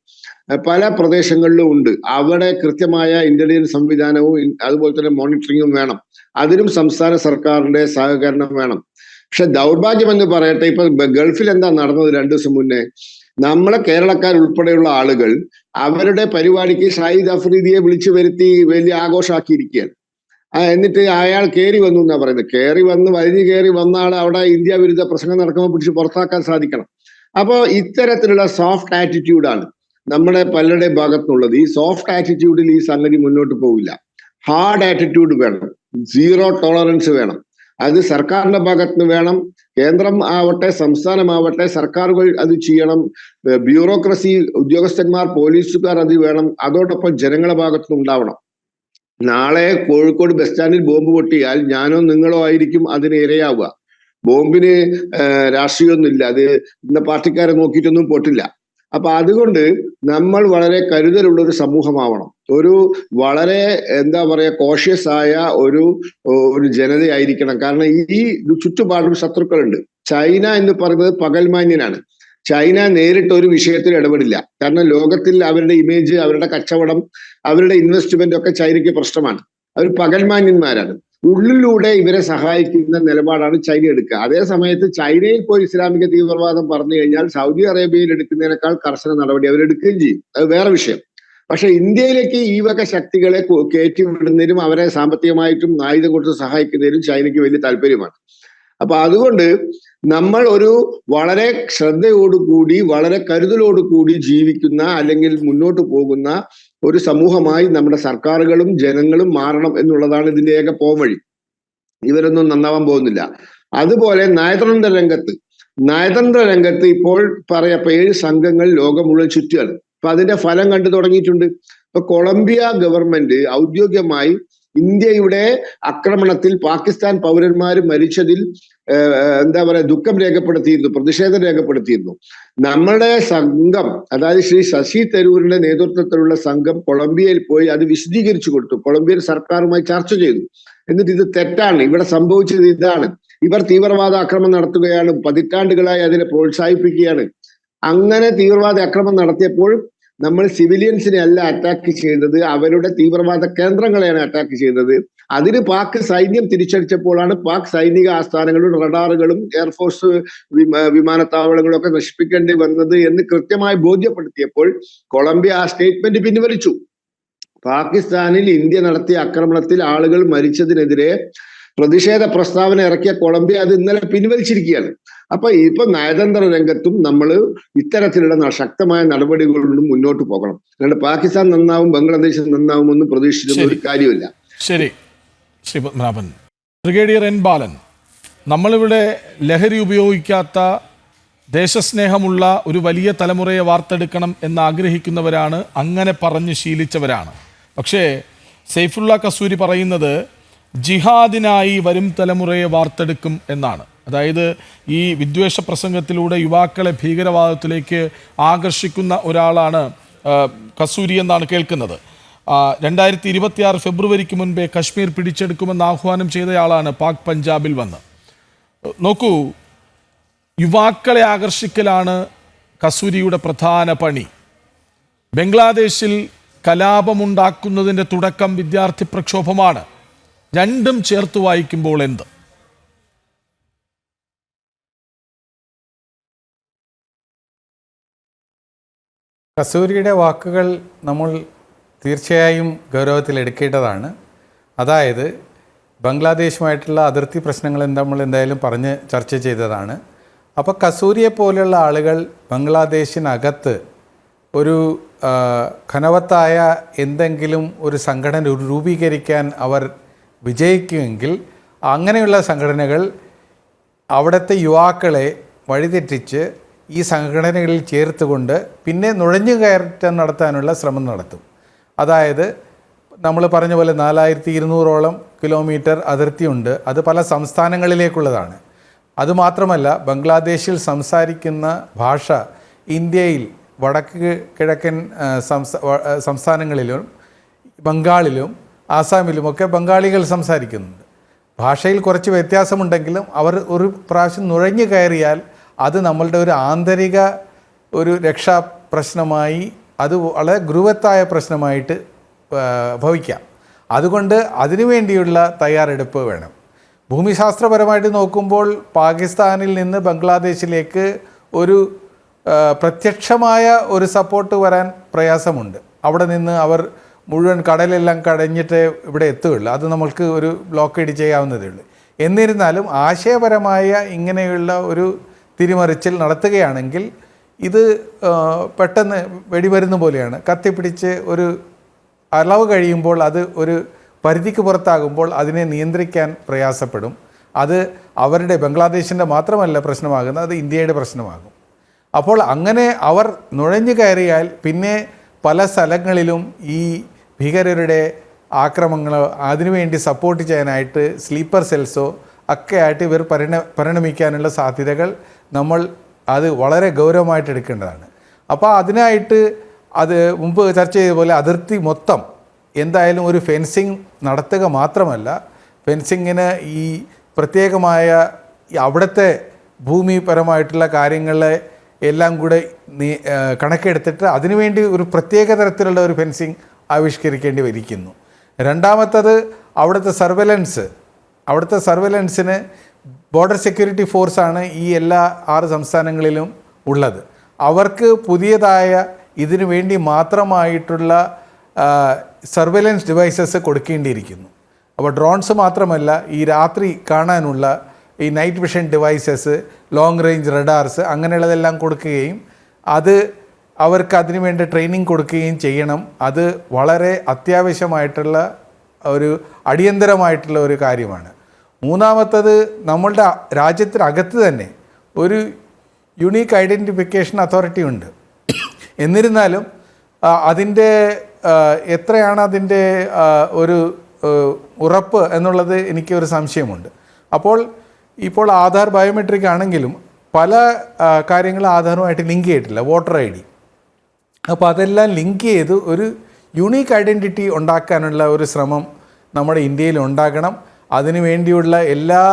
പല പ്രദേശങ്ങളിലും ഉണ്ട്. അവിടെ കൃത്യമായ ഇന്റലിജൻസ് സംവിധാനവും അതുപോലെ തന്നെ മോണിറ്ററിങ്ങും വേണം. അതിനും സംസ്ഥാന സർക്കാരിന്റെ സഹകരണം വേണം. പക്ഷെ ദൗർഭാഗ്യം എന്ന് പറയട്ടെ, ഇപ്പൊ ഗൾഫിൽ എന്താ നടന്നത്? 2 ദിവസം മുന്നേ നമ്മളെ കേരളക്കാർ ഉൾപ്പെടെയുള്ള ആളുകൾ അവരുടെ പരിപാടിക്ക് ഷാഹിദ് അഫ്രീദിയെ വിളിച്ചു വരുത്തി വലിയ ആഘോഷമാക്കിയിരിക്കുകയാണ്. എന്നിട്ട് അയാൾ കയറി വന്നു എന്നാ പറയുന്നത്. വലിഞ്ഞു കയറി വന്ന ആൾ അവിടെ ഇന്ത്യ വിരുദ്ധ പ്രസംഗം നടക്കുമ്പോൾ പിടിച്ച് പുറത്താക്കാൻ സാധിക്കണം. അപ്പോൾ ഇത്തരത്തിലുള്ള സോഫ്റ്റ് ആറ്റിറ്റ്യൂഡാണ് നമ്മുടെ പലരുടെ ഭാഗത്തുനിന്നുള്ളത്. ഈ സോഫ്റ്റ് ആറ്റിറ്റ്യൂഡിൽ ഈ സംഗതി മുന്നോട്ട് പോവില്ല. ഹാർഡ് ആറ്റിറ്റ്യൂഡ് വേണം, സീറോ ടോളറൻസ് വേണം. അത് സർക്കാരിന്റെ ഭാഗത്തുനിന്ന് വേണം. കേന്ദ്രം ആവട്ടെ സംസ്ഥാനമാവട്ടെ സർക്കാരുകൾ അത് ചെയ്യണം. ബ്യൂറോക്രസി, ഉദ്യോഗസ്ഥന്മാർ, പോലീസുകാർ അത് വേണം. അതോടൊപ്പം ജനങ്ങളുടെ ഭാഗത്തുനിന്ന് ഉണ്ടാവണം. നാളെ കോഴിക്കോട് ബസ് സ്റ്റാൻഡിൽ ബോംബ് പൊട്ടിയാൽ ഞാനോ നിങ്ങളോ ആയിരിക്കും അതിന് ഇരയാവുക. ബോംബിന് രാഷ്ട്രീയമൊന്നുമില്ല, അത് ഇന്ന പാർട്ടിക്കാരെ നോക്കിയിട്ടൊന്നും പൊട്ടില്ല. അപ്പൊ അതുകൊണ്ട് നമ്മൾ വളരെ കരുതലുള്ള ഒരു സമൂഹമാവണം. ഒരു വളരെ എന്താ പറയാ കോഷ്യസ് ആയ ഒരു ജനതയായിരിക്കണം. കാരണം ഈ ചുറ്റുപാടും ശത്രുക്കളുണ്ട്. ചൈന എന്ന് പറയുന്നത് പകൽമാന്യനാണ്. ചൈന നേരിട്ട് ഒരു വിഷയത്തിൽ ഇടപെടില്ല. കാരണം ലോകത്തിൽ അവരുടെ ഇമേജ്, അവരുടെ കച്ചവടം, അവരുടെ ഇൻവെസ്റ്റ്മെന്റ് ഒക്കെ ചൈനയ്ക്ക് പ്രശ്നമാണ്. അവർ പകൽമാന്യന്മാരാണ്. ഉള്ളിലൂടെ ഇവരെ സഹായിക്കുന്ന നിലപാടാണ് ചൈന എടുക്കുക. അതേ സമയത്ത് ചൈനയിൽ പോയി ഇസ്ലാമിക തീവ്രവാദം പറഞ്ഞു കഴിഞ്ഞാൽ സൗദി അറേബ്യയിൽ എടുക്കുന്നതിനേക്കാൾ കർശന നടപടി അവരെടുക്കുകയും ചെയ്യും. അത് വേറെ വിഷയം. പക്ഷെ ഇന്ത്യയിലേക്ക് ഈ വക ശക്തികളെ കയറ്റി വിടുന്നതിനും അവരെ സാമ്പത്തികമായിട്ടും ആയുധം കൊടുത്ത് സഹായിക്കുന്നതിനും ചൈനയ്ക്ക് വലിയ താല്പര്യമാണ്. അപ്പൊ അതുകൊണ്ട് നമ്മൾ ഒരു വളരെ ശ്രദ്ധയോടുകൂടി വളരെ കരുതലോടുകൂടി ജീവിക്കുന്ന അല്ലെങ്കിൽ മുന്നോട്ട് പോകുന്ന ഒരു സമൂഹമായി നമ്മുടെ സർക്കാരുകളും ജനങ്ങളും മാറണം എന്നുള്ളതാണ് ഇതിന്റെ ഏക പോംവഴി. ഇവരൊന്നും നന്നാവാൻ പോകുന്നില്ല. അതുപോലെ നയതന്ത്ര രംഗത്ത് ഇപ്പോൾ 7 സംഘങ്ങൾ ലോകം മുഴുവൻ ചുറ്റുകയാണ്. അപ്പൊ അതിന്റെ ഫലം കണ്ടു തുടങ്ങിയിട്ടുണ്ട്. ഇപ്പൊ കൊളംബിയ ഗവൺമെന്റ് ഔദ്യോഗികമായി ഇന്ത്യയുടെ ആക്രമണത്തിൽ പാകിസ്ഥാൻ പൗരന്മാർ മരിച്ചതിൽ എന്താ പറയാ ദുഃഖം രേഖപ്പെടുത്തിയിരുന്നു, പ്രതിഷേധം രേഖപ്പെടുത്തിയിരുന്നു. നമ്മുടെ സംഘം, അതായത് ശ്രീ ശശി തരൂരിന്റെ നേതൃത്വത്തിലുള്ള സംഘം കൊളംബിയയിൽ പോയി അത് വിശദീകരിച്ചു കൊടുത്തു. കൊളംബിയൻ സർക്കാരുമായി ചർച്ച ചെയ്തു. എന്നിട്ട് ഇത് തെറ്റാണ്, ഇവിടെ സംഭവിച്ചത് ഇതാണ്, ഇവർ തീവ്രവാദ ആക്രമണം നടത്തുകയാണ്, പതിറ്റാണ്ടുകളായി അതിനെ പ്രോത്സാഹിപ്പിക്കുകയാണ്. അങ്ങനെ തീവ്രവാദ ആക്രമണം നടത്തിയപ്പോൾ നമ്മൾ സിവിലിയൻസിനെ അല്ല അറ്റാക്ക് ചെയ്തത്, അവരുടെ തീവ്രവാദ കേന്ദ്രങ്ങളെയാണ് അറ്റാക്ക് ചെയ്തത്. അതിന് പാക് സൈന്യം തിരിച്ചടിച്ചപ്പോഴാണ് പാക് സൈനിക ആസ്ഥാനങ്ങളും റഡാറുകളും എയർഫോഴ്സ് വിമാനത്താവളങ്ങളും ഒക്കെ നശിപ്പിക്കേണ്ടി വന്നത് എന്ന് കൃത്യമായി ബോധ്യപ്പെടുത്തിയപ്പോൾ കൊളംബിയ ആ സ്റ്റേറ്റ്മെന്റ് പിൻവലിച്ചു. പാകിസ്ഥാനിൽ ഇന്ത്യ നടത്തിയ ആക്രമണത്തിൽ ആളുകൾ മരിച്ചതിനെതിരെ പ്രതിഷേധ പ്രസ്താവന ഇറക്കിയ കൊളംബിയ അത് ഇന്നലെ പിൻവലിച്ചിരിക്കുകയാണ്. ഇപ്പൊ നയതന്ത്ര രംഗത്തും നമ്മൾ ഇത്തരത്തിലുള്ള ശക്തമായ നടപടികളോടും മുന്നോട്ട് പോകണം. അല്ലാണ്ട് പാകിസ്ഥാൻ നന്നാവും ബംഗ്ലാദേശ് നന്നാവും ഒന്നും പ്രതീക്ഷിച്ചിരുന്ന ഒരു കാര്യമില്ല. ശരി, ശ്രീ പത്മനാഭൻ. ബ്രിഗേഡിയർ എൻ ബാലൻ, നമ്മളിവിടെ ലഹരി ഉപയോഗിക്കാത്ത ദേശസ്നേഹമുള്ള ഒരു വലിയ തലമുറയെ വാർത്തെടുക്കണം എന്ന് ആഗ്രഹിക്കുന്നവരാണ്, അങ്ങനെ പറഞ്ഞ് ശീലിച്ചവരാണ്. പക്ഷേ സൈഫുള്ള കസൂരി പറയുന്നത് ജിഹാദിനായി വരും തലമുറയെ വാർത്തെടുക്കും എന്നാണ്. അതായത് ഈ വിദ്വേഷ പ്രസംഗത്തിലൂടെ യുവാക്കളെ ഭീകരവാദത്തിലേക്ക് ആകർഷിക്കുന്ന ഒരാളാണ് കസൂരി എന്നാണ് കേൾക്കുന്നത്. 2026 ഫെബ്രുവരിക്ക് മുൻപേ കശ്മീർ പിടിച്ചെടുക്കുമെന്ന് ആഹ്വാനം ചെയ്തയാളാണ് പാക് പഞ്ചാബിൽ വന്ന്. നോക്കൂ, യുവാക്കളെ ആകർഷിക്കലാണ് കസൂരിയുടെ പ്രധാന പണി. ബംഗ്ലാദേശിൽ കലാപമുണ്ടാക്കുന്നതിൻ്റെ തുടക്കം വിദ്യാർത്ഥി പ്രക്ഷോഭമാണ്. രണ്ടും ചേർത്ത് വായിക്കുമ്പോൾ എന്ത്? കസൂരിയുടെ വാക്കുകൾ നമ്മൾ തീർച്ചയായും ഗൗരവത്തിലെടുക്കേണ്ടതാണ്. അതായത് ബംഗ്ലാദേശുമായിട്ടുള്ള അതിർത്തി പ്രശ്നങ്ങൾ നമ്മൾ എന്തായാലും പറഞ്ഞ് ചർച്ച ചെയ്തതാണ്. അപ്പോൾ കസൂരിയെ പോലെയുള്ള ആളുകൾ ബംഗ്ലാദേശിനകത്ത് ഒരു ഘനവത്തായ എന്തെങ്കിലും ഒരു സംഘടന രൂപീകരിക്കാൻ അവർ വിജയിക്കുമെങ്കിൽ അങ്ങനെയുള്ള സംഘടനകൾ അവിടുത്തെ യുവാക്കളെ വഴിതെറ്റിച്ച് ഈ സംഘടനകളിൽ ചേർത്തുകൊണ്ട് പിന്നെ നുഴഞ്ഞുകയറ്റം നടത്താനുള്ള ശ്രമം നടത്തും. അതായത് നമ്മൾ പറഞ്ഞ പോലെ 4200ഓളം കിലോമീറ്റർ അതിർത്തിയുണ്ട്. അത് പല സംസ്ഥാനങ്ങളിലേക്കുള്ളതാണ്. അതുമാത്രമല്ല, ബംഗ്ലാദേശിൽ സംസാരിക്കുന്ന ഭാഷ ഇന്ത്യയിൽ വടക്ക് കിഴക്കൻ സംസ്ഥാനങ്ങളിലും ബംഗാളിലും ആസാമിലുമൊക്കെ ബംഗാളികൾ സംസാരിക്കുന്നുണ്ട്. ഭാഷയിൽ കുറച്ച് വ്യത്യാസമുണ്ടെങ്കിലും അവർ ഒരു പ്രാവശ്യം നുഴഞ്ഞു കയറിയാൽ അത് നമ്മളുടെ ഒരു ആന്തരിക ഒരു രക്ഷാ പ്രശ്നമായി, അത് വളരെ ഗുരുവത്തായ പ്രശ്നമായിട്ട് ഭവിക്കാം. അതുകൊണ്ട് അതിനുവേണ്ടിയുള്ള തയ്യാറെടുപ്പ് വേണം. ഭൂമിശാസ്ത്രപരമായിട്ട് നോക്കുമ്പോൾ പാകിസ്ഥാനിൽ നിന്ന് ബംഗ്ലാദേശിലേക്ക് ഒരു പ്രത്യക്ഷമായ ഒരു സപ്പോർട്ട് വരാൻ പ്രയാസമുണ്ട്. അവിടെ നിന്ന് അവർ മുഴുവൻ കടലെല്ലാം കടഞ്ഞിട്ട് ഇവിടെ എത്തുകയുള്ളൂ. അത് നമ്മൾക്ക് ഒരു ബ്ലോക്കേഡ് ചെയ്യാവുന്നതേ ഉള്ളൂ. എന്നിരുന്നാലും ആശയപരമായ ഇങ്ങനെയുള്ള ഒരു തിരിമറിച്ചിൽ നടത്തുകയാണെങ്കിൽ ഇത് പെട്ടെന്ന് വെടിമരുന്ന് പോലെയാണ്. കത്തിപ്പിടിച്ച് ഒരു അളവ് കഴിയുമ്പോൾ അത് ഒരു പരിധിക്ക് പുറത്താകുമ്പോൾ അതിനെ നിയന്ത്രിക്കാൻ പ്രയാസപ്പെടും. അത് അവരുടെ ബംഗ്ലാദേശിൻ്റെ മാത്രമല്ല പ്രശ്നമാകുന്നത്, അത് ഇന്ത്യയുടെ പ്രശ്നമാകും. അപ്പോൾ അങ്ങനെ അവർ നുഴഞ്ഞു കയറിയാൽ പിന്നെ പല സ്ഥലങ്ങളിലും ഈ ഭീകരരുടെ ആക്രമണങ്ങളോ അതിനുവേണ്ടി സപ്പോർട്ട് ചെയ്യാനായിട്ട് സ്ലീപ്പർ സെൽസോ ഒക്കെ ആയിട്ട് ഇവർ പരിണമിക്കാനുള്ള സാധ്യതകൾ നമ്മൾ അത് വളരെ ഗൗരവമായിട്ട് എടുക്കേണ്ടതാണ്. അപ്പോൾ അതിനായിട്ട് അത് മുമ്പ് ചർച്ച ചെയ്ത പോലെ അതിർത്തി മൊത്തം എന്തായാലും ഒരു ഫെൻസിങ് നടത്തുക മാത്രമല്ല, ഫെൻസിങ്ങിന് ഈ പ്രത്യേകമായ അവിടുത്തെ ഭൂമിപരമായിട്ടുള്ള കാര്യങ്ങളെ എല്ലാം കൂടെ കണക്കെടുത്തിട്ട് അതിനുവേണ്ടി ഒരു പ്രത്യേക തരത്തിലുള്ള ഒരു ഫെൻസിങ് ആവിഷ്കരിക്കേണ്ടി വരിക്കുന്നു. രണ്ടാമത്തത് അവിടുത്തെ സർവൈലൻസിന് ബോർഡർ സെക്യൂരിറ്റി ഫോഴ്സാണ് ഈ എല്ലാ 6 സംസ്ഥാനങ്ങളിലും ഉള്ളത്. അവർക്ക് പുതിയതായ ഇതിനു വേണ്ടി മാത്രമായിട്ടുള്ള സർവൈലൻസ് ഡിവൈസസ് കൊടുക്കേണ്ടിയിരിക്കുന്നു. അപ്പോൾ ഡ്രോൺസ് മാത്രമല്ല, ഈ രാത്രി കാണാനുള്ള ഈ night vision devices, long range radars അങ്ങനെയുള്ളതെല്ലാം കൊടുക്കുകയും അത് അവർക്ക് അതിനു വേണ്ടി ട്രെയിനിങ് കൊടുക്കുകയും ചെയ്യണം. അത് വളരെ അത്യാവശ്യമായിട്ടുള്ള ഒരു അടിയന്തരമായിട്ടുള്ള ഒരു കാര്യമാണ്. മൂന്നാമത്തത്, നമ്മളുടെ രാജ്യത്തിനകത്ത് തന്നെ ഒരു യുണീക്ക് ഐഡൻറ്റിഫിക്കേഷൻ അതോറിറ്റി ഉണ്ട്. എന്നിരുന്നാലും അതിൻ്റെ എത്രയാണ് അതിൻ്റെ ഒരു ഉറപ്പ് എന്നുള്ളത് എനിക്കൊരു സംശയമുണ്ട്. ഇപ്പോൾ ആധാർ ബയോമെട്രിക് ആണെങ്കിലും പല കാര്യങ്ങളും ആധാറുമായിട്ട് ലിങ്ക് ചെയ്തിട്ടില്ല, വോട്ടർ ID. അപ്പോൾ അതെല്ലാം ലിങ്ക് ചെയ്ത് ഒരു യുണീക്ക് ഐഡൻറ്റിറ്റി ഉണ്ടാക്കാനുള്ള ഒരു ശ്രമം നമ്മുടെ ഇന്ത്യയിൽ ഉണ്ടാകണം. അതിനു വേണ്ടിയുള്ള എല്ലാ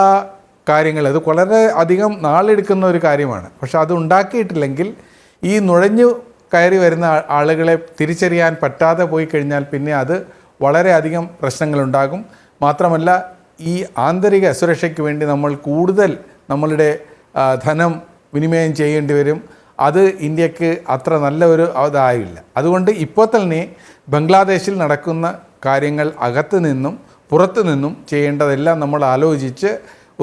കാര്യങ്ങളും, അത് വളരെ അധികം നാളെടുക്കുന്ന ഒരു കാര്യമാണ്. പക്ഷെ അത് ഉണ്ടാക്കിയിട്ടില്ലെങ്കിൽ ഈ നുഴഞ്ഞു കയറി വരുന്ന ആളുകളെ തിരിച്ചറിയാൻ പറ്റാതെ പോയി കഴിഞ്ഞാൽ പിന്നെ അത് വളരെയധികം പ്രശ്നങ്ങളുണ്ടാകും. മാത്രമല്ല, ഈ ആന്തരിക സുരക്ഷയ്ക്ക് വേണ്ടി നമ്മൾ കൂടുതൽ നമ്മളുടെ ധനം വിനിമയം ചെയ്യേണ്ടി വരും. അത് ഇന്ത്യക്ക് അത്ര നല്ല ഒരു ഇതായില്ല. അതുകൊണ്ട് ഇപ്പോൾ തന്നെ ബംഗ്ലാദേശിൽ നടക്കുന്ന കാര്യങ്ങൾ അകത്തു നിന്നും പുറത്തു നിന്നും ചെയ്യേണ്ടതെല്ലാം നമ്മൾ ആലോചിച്ച്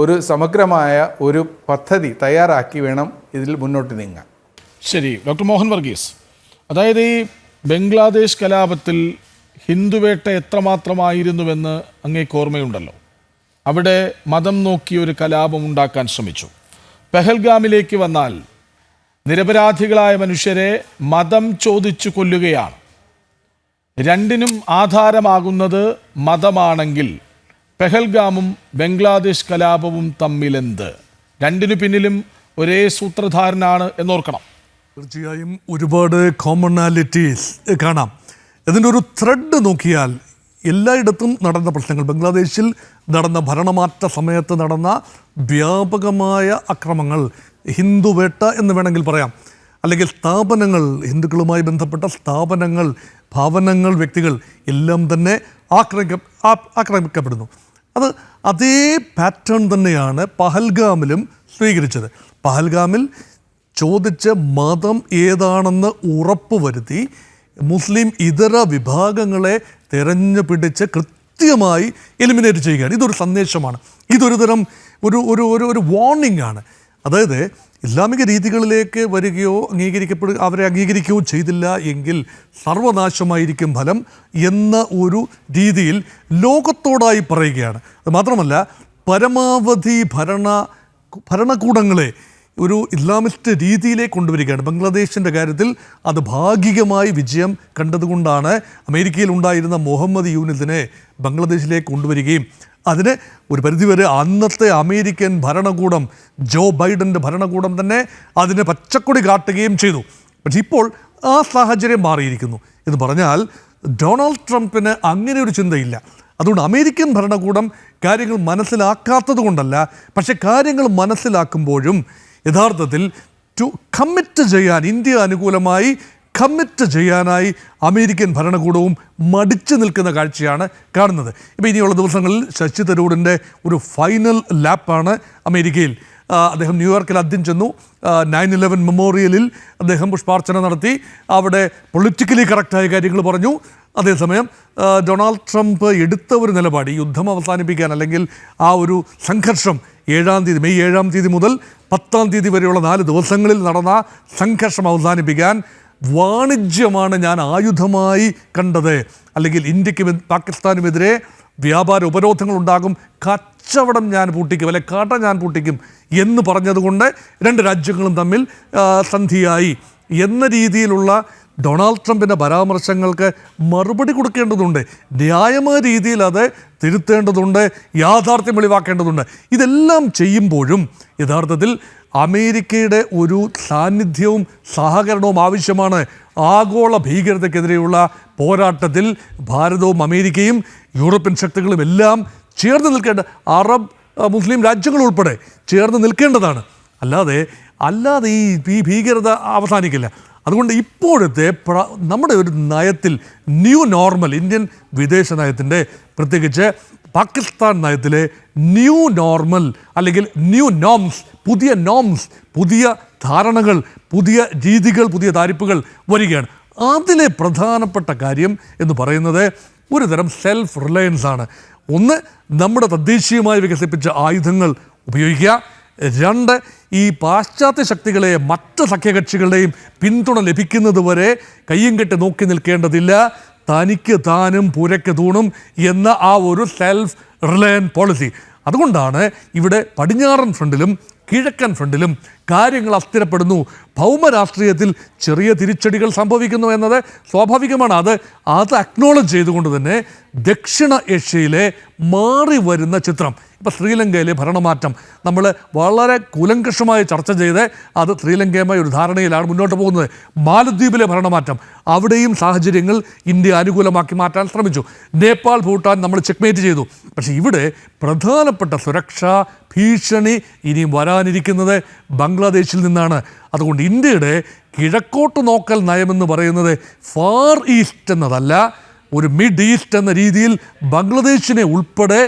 ഒരു സമഗ്രമായ ഒരു പദ്ധതി തയ്യാറാക്കി വേണം ഇതിൽ മുന്നോട്ട് നീങ്ങാൻ. ശരി, ഡോക്ടർ മോഹൻ വർഗീസ്, അതായത് ഈ ബംഗ്ലാദേശ് കലാപത്തിൽ ഹിന്ദുവേട്ട എത്രമാത്രമായിരുന്നുവെന്ന് അങ്ങേക്ക് ഓർമ്മയുണ്ടല്ലോ. അവിടെ മതം നോക്കി ഒരു കലാപം ഉണ്ടാക്കാൻ ശ്രമിച്ചു. പെഹൽഗാമിലേക്ക് വന്നാൽ നിരപരാധികളായ മനുഷ്യരെ മതം ചോദിച്ചു കൊല്ലുകയാണ്. രണ്ടിനും ആധാരമാകുന്നത് മതമാണെങ്കിൽ പെഹൽഗാമും ബംഗ്ലാദേശ് കലാപവും തമ്മിലെന്ത്? രണ്ടിനു പിന്നിലും ഒരേ സൂത്രധാരനാണ് എന്നോർക്കണം. തീർച്ചയായും ഒരുപാട് കോമണാലിറ്റീസ് കാണാം. ഇതിൻ്റെ ഒരു ത്രെഡ് നോക്കിയാൽ എല്ലായിടത്തും നടന്ന പ്രശ്നങ്ങൾ, ബംഗ്ലാദേശിൽ നടന്ന ഭരണമാറ്റ സമയത്ത് നടന്ന വ്യാപകമായ അക്രമങ്ങൾ, ഹിന്ദുവേട്ട എന്ന് വേണമെങ്കിൽ പറയാം, അല്ലെങ്കിൽ സ്ഥാപനങ്ങൾ, ഹിന്ദുക്കളുമായി ബന്ധപ്പെട്ട സ്ഥാപനങ്ങൾ, ഭവനങ്ങൾ, വ്യക്തികൾ എല്ലാം തന്നെ ആക്രമിക്കപ്പെടുന്നു. അതേ പാറ്റേൺ തന്നെയാണ് പഹൽഗാമിലും സ്വീകരിച്ചത്. പഹൽഗാമിൽ ചോദിച്ച മതം ഏതാണെന്ന് ഉറപ്പുവരുത്തി മുസ്ലിം ഇതര വിഭാഗങ്ങളെ തെരഞ്ഞു പിടിച്ച് കൃത്യമായി എലിമിനേറ്റ് ചെയ്യുകയാണ്. ഇതൊരു സന്ദേശമാണ്, ഇതൊരു തരം ഒരു വാർണിംഗ് ആണ്. അതായത് ഇസ്ലാമിക രീതികളിലേക്ക് വരികയോ അവരെ അംഗീകരിക്കുകയോ ചെയ്തില്ല എങ്കിൽ സർവനാശമായിരിക്കും ഫലം എന്ന ഒരു രീതിയിൽ ലോകത്തോടായി പറയുകയാണ്. അത് മാത്രമല്ല, പരമാവധി ഭരണകൂടങ്ങളെ ഒരു ഇസ്ലാമിസ്റ്റ് രീതിയിലേക്ക് കൊണ്ടുവരികയാണ്. ബംഗ്ലാദേശിൻ്റെ കാര്യത്തിൽ അത് ഭാഗികമായി വിജയം കണ്ടതുകൊണ്ടാണ് അമേരിക്കയിൽ ഉണ്ടായിരുന്ന മുഹമ്മദ് യൂനിസിനെ ബംഗ്ലാദേശിലേക്ക് കൊണ്ടുവരികയും അതിന് ഒരു പരിധിവരെ അന്നത്തെ അമേരിക്കൻ ഭരണകൂടം, ജോ ബൈഡൻ്റെ ഭരണകൂടം തന്നെ അതിന് പച്ചക്കൊടി കാട്ടുകയും ചെയ്തു. പക്ഷേ ഇപ്പോൾ ആ സാഹചര്യം മാറിയിരിക്കുന്നു എന്ന് പറഞ്ഞാൽ ഡൊണാൾഡ് ട്രംപിന് അങ്ങനെ ഒരു ചിന്തയില്ല. അതുകൊണ്ട് അമേരിക്കൻ ഭരണകൂടം കാര്യങ്ങൾ മനസ്സിലാക്കാത്തത് കൊണ്ടല്ല, പക്ഷെ കാര്യങ്ങൾ മനസ്സിലാക്കുമ്പോഴും യഥാർത്ഥത്തിൽ കമ്മിറ്റ് ചെയ്യാൻ, ഇന്ത്യ അനുകൂലമായി കമ്മിറ്റ് ചെയ്യാനായി അമേരിക്കൻ ഭരണകൂടവും മടിച്ചു നിൽക്കുന്ന കാഴ്ചയാണ് കാണുന്നത്. ഇപ്പോൾ ഇനിയുള്ള ദിവസങ്ങളിൽ ശശി തരൂരിൻ്റെ ഒരു ഫൈനൽ ലാപ്പാണ് അമേരിക്കയിൽ. അദ്ദേഹം ന്യൂയോർക്കിൽ ആദ്യം ചെന്നു. 9/11 മെമ്മോറിയലിൽ അദ്ദേഹം പുഷ്പാർച്ചന നടത്തി. അവിടെ പൊളിറ്റിക്കലി കറക്റ്റായ കാര്യങ്ങൾ പറഞ്ഞു. അതേസമയം ഡൊണാൾഡ് ട്രംപ് എടുത്ത ഒരു നിലപാട്, യുദ്ധം അവസാനിപ്പിക്കാൻ അല്ലെങ്കിൽ ആ ഒരു സംഘർഷം മെയ് 7-ാം തീയതി മുതൽ 10-ാം തീയതി വരെയുള്ള 4 ദിവസങ്ങളിൽ നടന്ന സംഘർഷം അവസാനിപ്പിക്കാൻ വാണിജ്യമാണ് ഞാൻ ആയുധമായി കണ്ടത്, അല്ലെങ്കിൽ ഇന്ത്യക്കും പാകിസ്ഥാനുമെതിരെ വ്യാപാര ഉപരോധങ്ങൾ ഉണ്ടാകും, കച്ചവടം ഞാൻ പൂട്ടിക്കും, അല്ലെ കട ഞാൻ പൂട്ടിക്കും എന്ന് പറഞ്ഞതുകൊണ്ട് 2 രാജ്യങ്ങളും തമ്മിൽ സന്ധിയായി എന്ന രീതിയിലുള്ള ഡൊണാൾഡ് ട്രംപിൻ്റെ പരാമർശങ്ങൾക്ക് മറുപടി കൊടുക്കേണ്ടതുണ്ട്. ന്യായമായ രീതിയിൽ അത് തിരുത്തേണ്ടതുണ്ട്, യാഥാർത്ഥ്യം വെളിവാക്കേണ്ടതുണ്ട്. ഇതെല്ലാം ചെയ്യുമ്പോഴും യഥാർത്ഥത്തിൽ അമേരിക്കയുടെ ഒരു സാന്നിധ്യവും സഹകരണവും ആവശ്യമാണ്. ആഗോള ഭീകരതയ്ക്കെതിരെയുള്ള പോരാട്ടത്തിൽ ഭാരതവും അമേരിക്കയും യൂറോപ്യൻ ശക്തികളും എല്ലാം ചേർന്ന് നിൽക്കേണ്ട, അറബ് മുസ്ലിം രാജ്യങ്ങൾ ഉൾപ്പെടെ ചേർന്ന് നിൽക്കേണ്ടതാണ്. അല്ലാതെ ഈ ഭീകരത അവസാനിക്കില്ല. അതുകൊണ്ട് ഇപ്പോഴത്തെ നമ്മുടെ ഒരു നയത്തിൽ ന്യൂ നോർമൽ, ഇന്ത്യൻ വിദേശ നയത്തിൻ്റെ പ്രത്യേകിച്ച് പാകിസ്ഥാൻ നയത്തിലെ ന്യൂ നോർമൽ അല്ലെങ്കിൽ ന്യൂ നോംസ്, പുതിയ ധാരണകൾ, പുതിയ രീതികൾ, പുതിയ താരിപ്പുകൾ വരികയാണ്. അതിലെ പ്രധാനപ്പെട്ട കാര്യം എന്ന് പറയുന്നത് ഒരു തരം സെൽഫ് റിലയൻസ് ആണ്. ഒന്ന്, നമ്മുടെ തദ്ദേശീയമായി വികസിപ്പിച്ച ആയുധങ്ങൾ ഉപയോഗിക്കുക. 2, ഈ പാശ്ചാത്യ ശക്തികളെ, മറ്റ് സഖ്യകക്ഷികളുടെയും പിന്തുണ ലഭിക്കുന്നതുവരെ കയ്യും കെട്ടി നോക്കി നിൽക്കേണ്ടതില്ല, തനിക്ക് താനും പുരയ്ക്ക് തൂണും എന്ന ആ ഒരു സെൽഫ് റിലയൻസ് പോളിസി. അതുകൊണ്ടാണ് ഇവിടെ പടിഞ്ഞാറൻ ഫ്രണ്ടിലും കിഴക്കൻ ഫ്രണ്ടിലും കാര്യങ്ങൾ അസ്ഥിരപ്പെടുന്നു. ഭൗമരാഷ്ട്രീയത്തിൽ ചെറിയ തിരിച്ചടികൾ സംഭവിക്കുന്നു എന്നത് സ്വാഭാവികമാണ്. അത് അക്നോളജ് ചെയ്തുകൊണ്ട് തന്നെ ദക്ഷിണ ഏഷ്യയിലെ മാറി വരുന്ന ചിത്രം, ഇപ്പോൾ ശ്രീലങ്കയിലെ ഭരണമാറ്റം നമ്മൾ വളരെ കൂലങ്കഷമായി ചർച്ച ചെയ്ത് അത് ശ്രീലങ്കയുമായി ഒരു ധാരണയിലാണ് മുന്നോട്ട് പോകുന്നത്. മാലദ്വീപിലെ ഭരണമാറ്റം, അവിടെയും സാഹചര്യങ്ങൾ ഇന്ത്യ അനുകൂലമാക്കി മാറ്റാൻ ശ്രമിച്ചു. നേപ്പാൾ, ഭൂട്ടാൻ നമ്മൾ ചെക്ക്മേറ്റ് ചെയ്തു. പക്ഷേ ഇവിടെ പ്രധാനപ്പെട്ട സുരക്ഷാ ഭീഷണി ഇനിയും വരാനിരിക്കുന്നത് ബംഗ്ലാദേശിൽ നിന്നാണ്. അതുകൊണ്ട് ഇന്ത്യയുടെ കിഴക്കോട്ട് നോക്കൽ നയമെന്ന് പറയുന്നത് ഫാർ ഈസ്റ്റ് എന്നതല്ല, ഒരു മിഡ് ഈസ്റ്റ് എന്ന രീതിയിൽ ബംഗ്ലാദേശിനെ ഉൾപ്പെടെ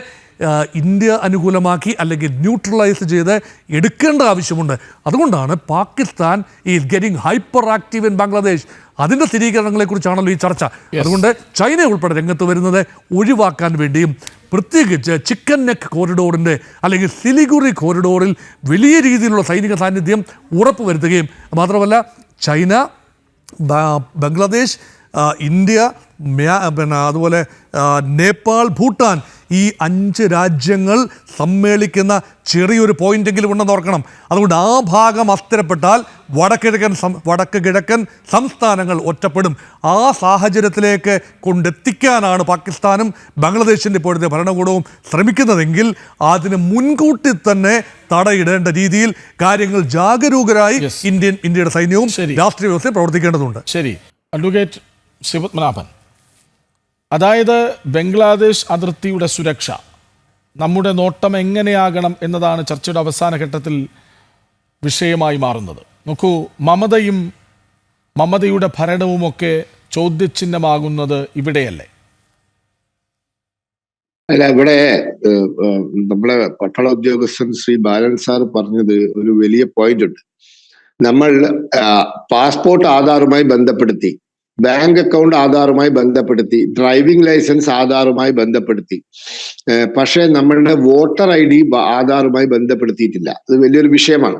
ഇന്ത്യ അനുകൂലമാക്കി അല്ലെങ്കിൽ ന്യൂട്രലൈസ് ചെയ്ത് എടുക്കേണ്ട ആവശ്യമുണ്ട്. അതുകൊണ്ടാണ് Pakistan is getting hyper active in Bangladesh. അതിൻ്റെ സ്ഥിരീകരണങ്ങളെക്കുറിച്ചാണല്ലോ ഈ ചർച്ച. അതുകൊണ്ട് ചൈന ഉൾപ്പെടെ രംഗത്ത് വരുന്നത് ഒഴിവാക്കാൻ വേണ്ടിയും പ്രത്യേകിച്ച് ചിക്കൻ നെക്ക് കോറിഡോറിൻ്റെ അല്ലെങ്കിൽ സിലിഗുറി കോറിഡോറിൽ വലിയ രീതിയിലുള്ള സൈനിക സാന്നിധ്യം ഉറപ്പുവരുത്തുകയും, മാത്രമല്ല ചൈന, ബംഗ്ലാദേശ്, ഇന്ത്യ, അതുപോലെ നേപ്പാൾ, ഭൂട്ടാൻ, ഈ 5 രാജ്യങ്ങൾ സമ്മേളിക്കുന്ന ചെറിയൊരു പോയിന്റെങ്കിലും ഉണ്ടെന്ന് ഓർക്കണം. അതുകൊണ്ട് ആ ഭാഗം അസ്ഥിരപ്പെട്ടാൽ വടക്ക് കിഴക്കൻ സംസ്ഥാനങ്ങൾ ഒറ്റപ്പെടും. ആ സാഹചര്യത്തിലേക്ക് കൊണ്ടെത്തിക്കാനാണ് പാകിസ്ഥാനും ബംഗ്ലാദേശിൻ്റെ ഇപ്പോഴത്തെ ഭരണകൂടവും ശ്രമിക്കുന്നതെങ്കിൽ അതിന് മുൻകൂട്ടി തന്നെ തടയിടേണ്ട രീതിയിൽ കാര്യങ്ങൾ ജാഗരൂകരായി ഇന്ത്യയുടെ സൈന്യവും രാഷ്ട്രീയ വ്യവസ്ഥയും പ്രവർത്തിക്കേണ്ടതുണ്ട്. ശരി, അഡ്വക്കേറ്റ് ശ്രീപത്മനാഭൻ, അതായത് ബംഗ്ലാദേശ് അതിർത്തിയുടെ സുരക്ഷ, നമ്മുടെ നോട്ടം എങ്ങനെയാകണം എന്നതാണ് ചർച്ചയുടെ അവസാന ഘട്ടത്തിൽ വിഷയമായി മാറുന്നത്. നോക്കൂ, മമതയുടെ ഭരണവുമൊക്കെ ചോദ്യചിഹ്നമാകുന്നത് ഇവിടെയല്ലേ? അല്ല, ഇവിടെ നമ്മളെ പട്ടാള ഉദ്യോഗസ്ഥൻ ശ്രീ ബാലൻ സാർ പറഞ്ഞത് ഒരു വലിയ പോയിന്റ് ഉണ്ട്. നമ്മൾ പാസ്പോർട്ട് ആധാറുമായി ബന്ധപ്പെടുത്തി, ബാങ്ക് അക്കൗണ്ട് ആധാറുമായി ബന്ധപ്പെടുത്തി, ഡ്രൈവിംഗ് ലൈസൻസ് ആധാറുമായി ബന്ധപ്പെടുത്തി, പക്ഷെ നമ്മളുടെ വോട്ടർ ID ആധാറുമായി ബന്ധപ്പെടുത്തിയിട്ടില്ല. അത് വലിയൊരു വിഷയമാണ്.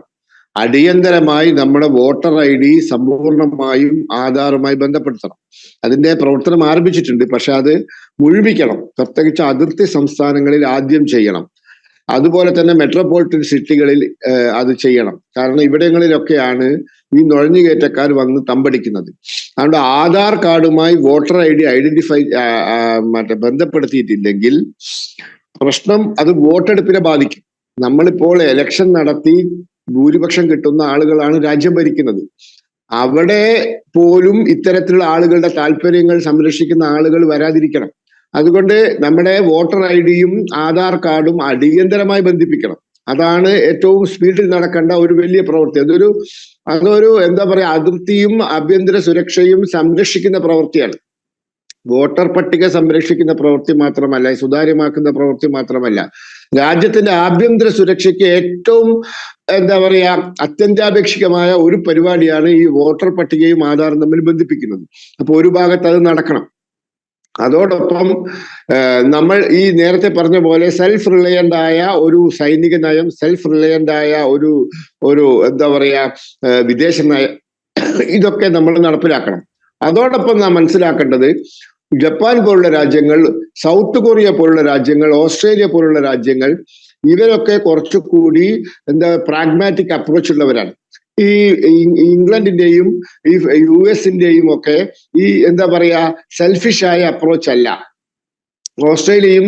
അടിയന്തരമായി നമ്മുടെ വോട്ടർ ID സമ്പൂർണമായും ആധാറുമായി ബന്ധപ്പെടുത്തണം. അതിന്റെ പ്രവർത്തനം ആരംഭിച്ചിട്ടുണ്ട്. പക്ഷെ അത് മുഴുമിക്കണം. പ്രത്യേകിച്ച് അതിർത്തി സംസ്ഥാനങ്ങളിൽ ആദ്യം ചെയ്യണം. അതുപോലെ തന്നെ മെട്രോപൊളിറ്റൻ സിറ്റികളിൽ അത് ചെയ്യണം. കാരണം ഇവിടങ്ങളിലൊക്കെയാണ് ഈ നുഴഞ്ഞുകയറ്റക്കാർ വന്ന് തമ്പടിക്കുന്നത്. അതുകൊണ്ട് ആധാർ കാർഡുമായി വോട്ടർ ID ഐഡന്റിഫൈ ബന്ധപ്പെടുത്തിയിട്ടില്ലെങ്കിൽ പ്രശ്നം അത് വോട്ടെടുപ്പിനെ ബാധിക്കും. നമ്മളിപ്പോൾ ഇലക്ഷൻ നടത്തി ഭൂരിപക്ഷം കിട്ടുന്ന ആളുകളാണ് രാജ്യം ഭരിക്കുന്നത്. അവിടെ പോലും ഇത്തരത്തിലുള്ള ആളുകളുടെ താല്പര്യങ്ങൾ സംരക്ഷിക്കുന്ന ആളുകൾ വരാതിരിക്കണം. അതുകൊണ്ട് നമ്മുടെ വോട്ടർ ID-യും ആധാർ കാർഡും അടിയന്തരമായി ബന്ധിപ്പിക്കണം. അതാണ് ഏറ്റവും സ്പീഡിൽ നടക്കേണ്ട ഒരു വലിയ പ്രവൃത്തി. അതൊരു എന്താ പറയാ, അതിർത്തിയും ആഭ്യന്തര സുരക്ഷയും സംരക്ഷിക്കുന്ന പ്രവൃത്തിയാണ്. വോട്ടർ പട്ടിക സംരക്ഷിക്കുന്ന പ്രവൃത്തി മാത്രമല്ല, സുതാര്യമാക്കുന്ന പ്രവൃത്തി മാത്രമല്ല, രാജ്യത്തിന്റെ ആഭ്യന്തര സുരക്ഷയ്ക്ക് ഏറ്റവും എന്താ പറയാ അത്യന്താപേക്ഷികമായ ഒരു പരിപാടിയാണ് ഈ വോട്ടർ പട്ടികയും ആധാറും തമ്മിൽ ബന്ധിപ്പിക്കുന്നത്. അപ്പൊ ഒരു ഭാഗത്ത് അത് നടക്കണം. അതോടൊപ്പം നമ്മൾ ഈ നേരത്തെ പറഞ്ഞ പോലെ സെൽഫ് റിലയന്റ് ആയ ഒരു സൈനിക നയം, സെൽഫ് റിലയന്റ് ആയ ഒരു എന്താ പറയാ വിദേശ നയം, ഇതൊക്കെ നമ്മൾ നടപ്പിലാക്കണം. അതോടൊപ്പം നാം മനസ്സിലാക്കേണ്ടത് ജപ്പാൻ പോലുള്ള രാജ്യങ്ങൾ, സൗത്ത് കൊറിയ പോലുള്ള രാജ്യങ്ങൾ, ഓസ്ട്രേലിയ പോലുള്ള രാജ്യങ്ങൾ, ഇവരൊക്കെ കുറച്ചുകൂടി പ്രാഗ്മാറ്റിക് അപ്രോച്ച് ഉള്ളവരാണ്. ഈ ഇംഗ്ലണ്ടിന്റെയും ഈ US-ന്റെയും ഒക്കെ ഈ എന്താ പറയാ സെൽഫിഷായ അപ്രോച്ച് അല്ല. ഓസ്ട്രേലിയയും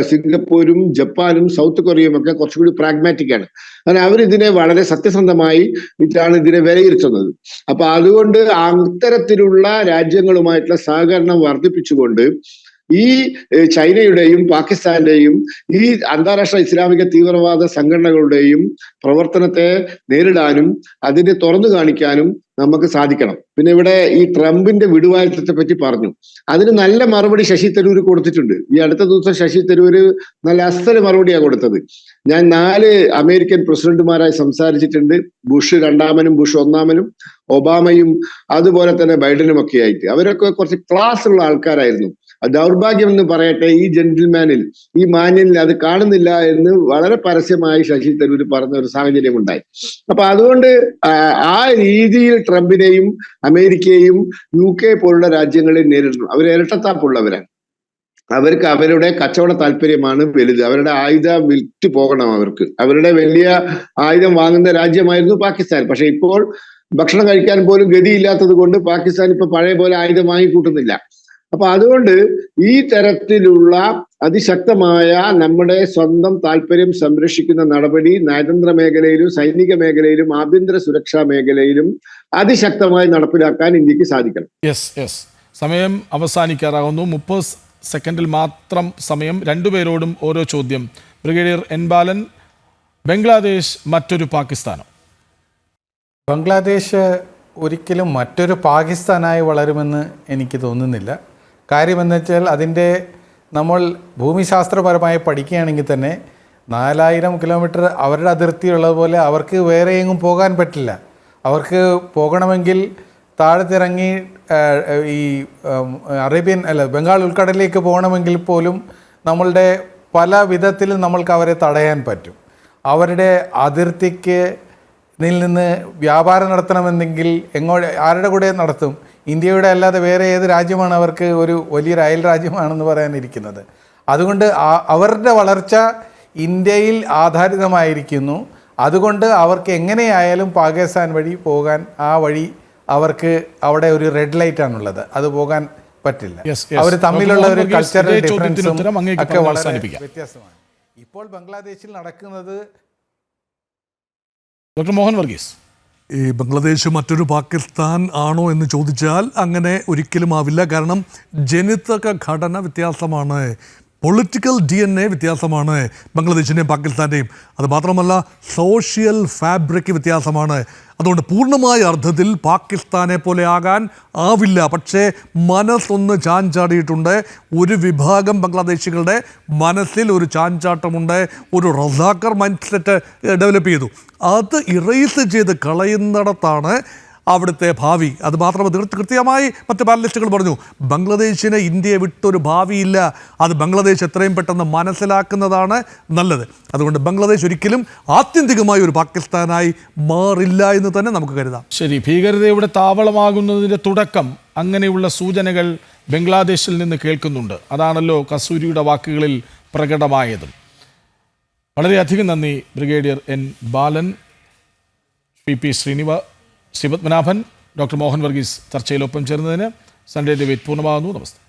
സിംഗപ്പൂരും ജപ്പാനും സൗത്ത് കൊറിയയും ഒക്കെ കുറച്ചുകൂടി പ്രാഗ്മാറ്റിക് ആണ്. കാരണം അവരിതിനെ വളരെ സത്യസന്ധമായി ഇട്ടാണ് ഇതിനെ വിലയിരുത്തുന്നത്. അപ്പൊ അതുകൊണ്ട് അത്തരത്തിലുള്ള രാജ്യങ്ങളുമായിട്ടുള്ള സഹകരണം വർദ്ധിപ്പിച്ചുകൊണ്ട് ഈ ചൈനയുടെയും പാകിസ്ഥാന്റെയും ഈ അന്താരാഷ്ട്ര ഇസ്ലാമിക തീവ്രവാദ സംഘടനകളുടെയും പ്രവർത്തനത്തെ നേരിടാനും അതിനെ തുറന്നു കാണിക്കാനും നമുക്ക് സാധിക്കണം. പിന്നെ ഇവിടെ ഈ ട്രംപിന്റെ വിടുവായത്തത്തെ പറ്റി പറഞ്ഞു. അതിന് നല്ല മറുപടി ശശി തരൂർ കൊടുത്തിട്ടുണ്ട്. ഈ അടുത്ത ദിവസം ശശി തരൂർ നല്ല അസ്സല് മറുപടിയാണ് കൊടുത്തത്. ഞാൻ 4 അമേരിക്കൻ പ്രസിഡന്റുമാരായി സംസാരിച്ചിട്ടുണ്ട്. ബുഷ് 2-ാമനും ബുഷ് 1-ാമനും, ഒബാമയും അതുപോലെ തന്നെ ബൈഡനും ഒക്കെ ആയിട്ട്. അവരൊക്കെ കുറച്ച് ക്ലാസ് ഉള്ള ആൾക്കാരായിരുന്നു. ദൗർഭാഗ്യം എന്ന് പറയട്ടെ, ഈ ജെന്റിൽമാനിൽ, ഈ മാന്യനിൽ അത് കാണുന്നില്ല എന്ന് വളരെ പരസ്യമായി ശശി തരൂർ പറഞ്ഞ ഒരു സാഹചര്യം ഉണ്ടായി. അപ്പൊ അതുകൊണ്ട് ആ രീതിയിൽ ട്രംപിനെയും അമേരിക്കയെയും UK പോലുള്ള രാജ്യങ്ങളെ നേരിടുന്നു. അവർ ഇരട്ടത്താപ്പുള്ളവരാണ്. അവർക്ക് അവരുടെ കച്ചവട താല്പര്യമാണ് വലുത്. അവരുടെ ആയുധം വിറ്റ് പോകണം. അവരുടെ വലിയ ആയുധം വാങ്ങുന്ന രാജ്യമായിരുന്നു പാകിസ്ഥാൻ. പക്ഷെ ഇപ്പോൾ ഭക്ഷണം കഴിക്കാൻ പോലും ഗതിയില്ലാത്തത് കൊണ്ട് പാകിസ്ഥാൻ ഇപ്പൊ പഴയ പോലെ ആയുധം വാങ്ങിക്കൂട്ടുന്നില്ല. അപ്പൊ അതുകൊണ്ട് ഈ തരത്തിലുള്ള അതിശക്തമായ നമ്മുടെ സ്വന്തം താല്പര്യം സംരക്ഷിക്കുന്ന നടപടി നയതന്ത്ര മേഖലയിലും സൈനിക മേഖലയിലും ആഭ്യന്തര സുരക്ഷാ മേഖലയിലും അതിശക്തമായി നടപ്പിലാക്കാൻ ഇന്ത്യക്ക് സാധിക്കണം. യെസ് സമയം അവസാനിക്കാറാകുന്നു. 30 സെക്കൻഡിൽ മാത്രം സമയം. രണ്ടുപേരോടും ഓരോ ചോദ്യം. ബ്രിഗേഡിയർ എൻ ബാലൻ, ബംഗ്ലാദേശ് മറ്റൊരു പാകിസ്ഥാനോ? ബംഗ്ലാദേശ് ഒരിക്കലും മറ്റൊരു പാകിസ്ഥാനായി വളരുമെന്ന് എനിക്ക് തോന്നുന്നില്ല. കാര്യമെന്ന് വെച്ചാൽ അതിൻ്റെ നമ്മൾ ഭൂമിശാസ്ത്രപരമായി പഠിക്കുകയാണെങ്കിൽ തന്നെ 4000 കിലോമീറ്റർ അവരുടെ അതിർത്തിയുള്ളതുപോലെ അവർക്ക് വേറെ എങ്ങും പോകാൻ പറ്റില്ല. അവർക്ക് പോകണമെങ്കിൽ താഴത്തിറങ്ങി ഈ ബംഗാൾ ഉൾക്കടലിലേക്ക് പോകണമെങ്കിൽ പോലും നമ്മളുടെ പല വിധത്തിലും നമ്മൾക്ക് അവരെ തടയാൻ പറ്റും. അവരുടെ അതിർത്തിക്ക് നിന്ന് വ്യാപാരം നടത്തണമെന്നെങ്കിൽ ആരുടെ കൂടെ നടത്തും? ഇന്ത്യയുടെ അല്ലാതെ വേറെ ഏത് രാജ്യമാണ് അവർക്ക് ഒരു വലിയൊരു അയൽ രാജ്യമാണെന്ന് പറയാനിരിക്കുന്നത്? അതുകൊണ്ട് അവരുടെ വളർച്ച ഇന്ത്യയിൽ ആധാരിതമായിരിക്കുന്നു. അതുകൊണ്ട് അവർക്ക് എങ്ങനെയായാലും പാകിസ്ഥാൻ വഴി പോകാൻ, ആ വഴി അവർക്ക് അവിടെ ഒരു റെഡ് ലൈറ്റ് ആണുള്ളത്, അത് പോകാൻ പറ്റില്ല. അവർ തമ്മിലുള്ള ഒരു കൾച്ചറൽ ഡിഫറൻസും ഒക്കെ വളരെ വ്യത്യാസമാണ്. ഇപ്പോൾ ബംഗ്ലാദേശിൽ നടക്കുന്നത്. ഡോക്ടർ മോഹൻ വർഗീസ്, ഈ ബംഗ്ലാദേശ് മറ്റൊരു പാകിസ്ഥാൻ ആണോ എന്ന് ചോദിച്ചാൽ അങ്ങനെ ഒരിക്കലും ആവില്ല. കാരണം ജനിതക ഘടന വ്യത്യാസമാണ്, പൊളിറ്റിക്കൽ DNA വ്യത്യാസമാണ് ബംഗ്ലാദേശിൻ്റെയും പാകിസ്ഥാൻ്റെയും. അത് മാത്രമല്ല സോഷ്യൽ ഫാബ്രിക് വ്യത്യാസമാണ്. അതുകൊണ്ട് പൂർണ്ണമായ അർത്ഥത്തിൽ പാകിസ്ഥാനെ പോലെ ആകാൻ ആവില്ല. പക്ഷേ മനസ്സൊന്ന് ചാഞ്ചാടിയിട്ടുണ്ട്. ഒരു വിഭാഗം ബംഗ്ലാദേശികളുടെ മനസ്സിൽ ഒരു ചാഞ്ചാട്ടമുണ്ട്. ഒരു റസാക്കർ മൈൻഡ് സെറ്റ് ഡെവലപ്പ് ചെയ്തു. അത് ഇറേസ് ചെയ്ത് കളയുന്നിടത്താണ് അവിടുത്തെ ഭാവി. അത് മാത്രമല്ല കൃത്യമായി മറ്റ് പാനലിസ്റ്റുകൾ പറഞ്ഞു, ബംഗ്ലാദേശിന് ഇന്ത്യയെ വിട്ടൊരു ഭാവിയില്ല. അത് ബംഗ്ലാദേശ് എത്രയും പെട്ടെന്ന് മനസ്സിലാക്കുന്നതാണ് നല്ലത്. അതുകൊണ്ട് ബംഗ്ലാദേശ് ഒരിക്കലും ആത്യന്തികമായി ഒരു പാകിസ്ഥാനായി മാറില്ല എന്ന് തന്നെ നമുക്ക് കരുതാം. ശരി, ഭീകരതയുടെ താവളമാകുന്നതിൻ്റെ തുടക്കം അങ്ങനെയുള്ള സൂചനകൾ ബംഗ്ലാദേശിൽ നിന്ന് കേൾക്കുന്നുണ്ട്. അതാണല്ലോ കസ്തൂരിയുടെ വാക്കുകളിൽ പ്രകടമായതും. വളരെയധികം നന്ദി brigadier N Balan, P Sreepadmanabhan, doctor Mohan Varghese ചർച്ചയിലൊപ്പം ചേർന്നതിന്. സൺഡേ ഡിബേറ്റ് പൂർണ്ണമാകുന്നു. നമസ്തേ.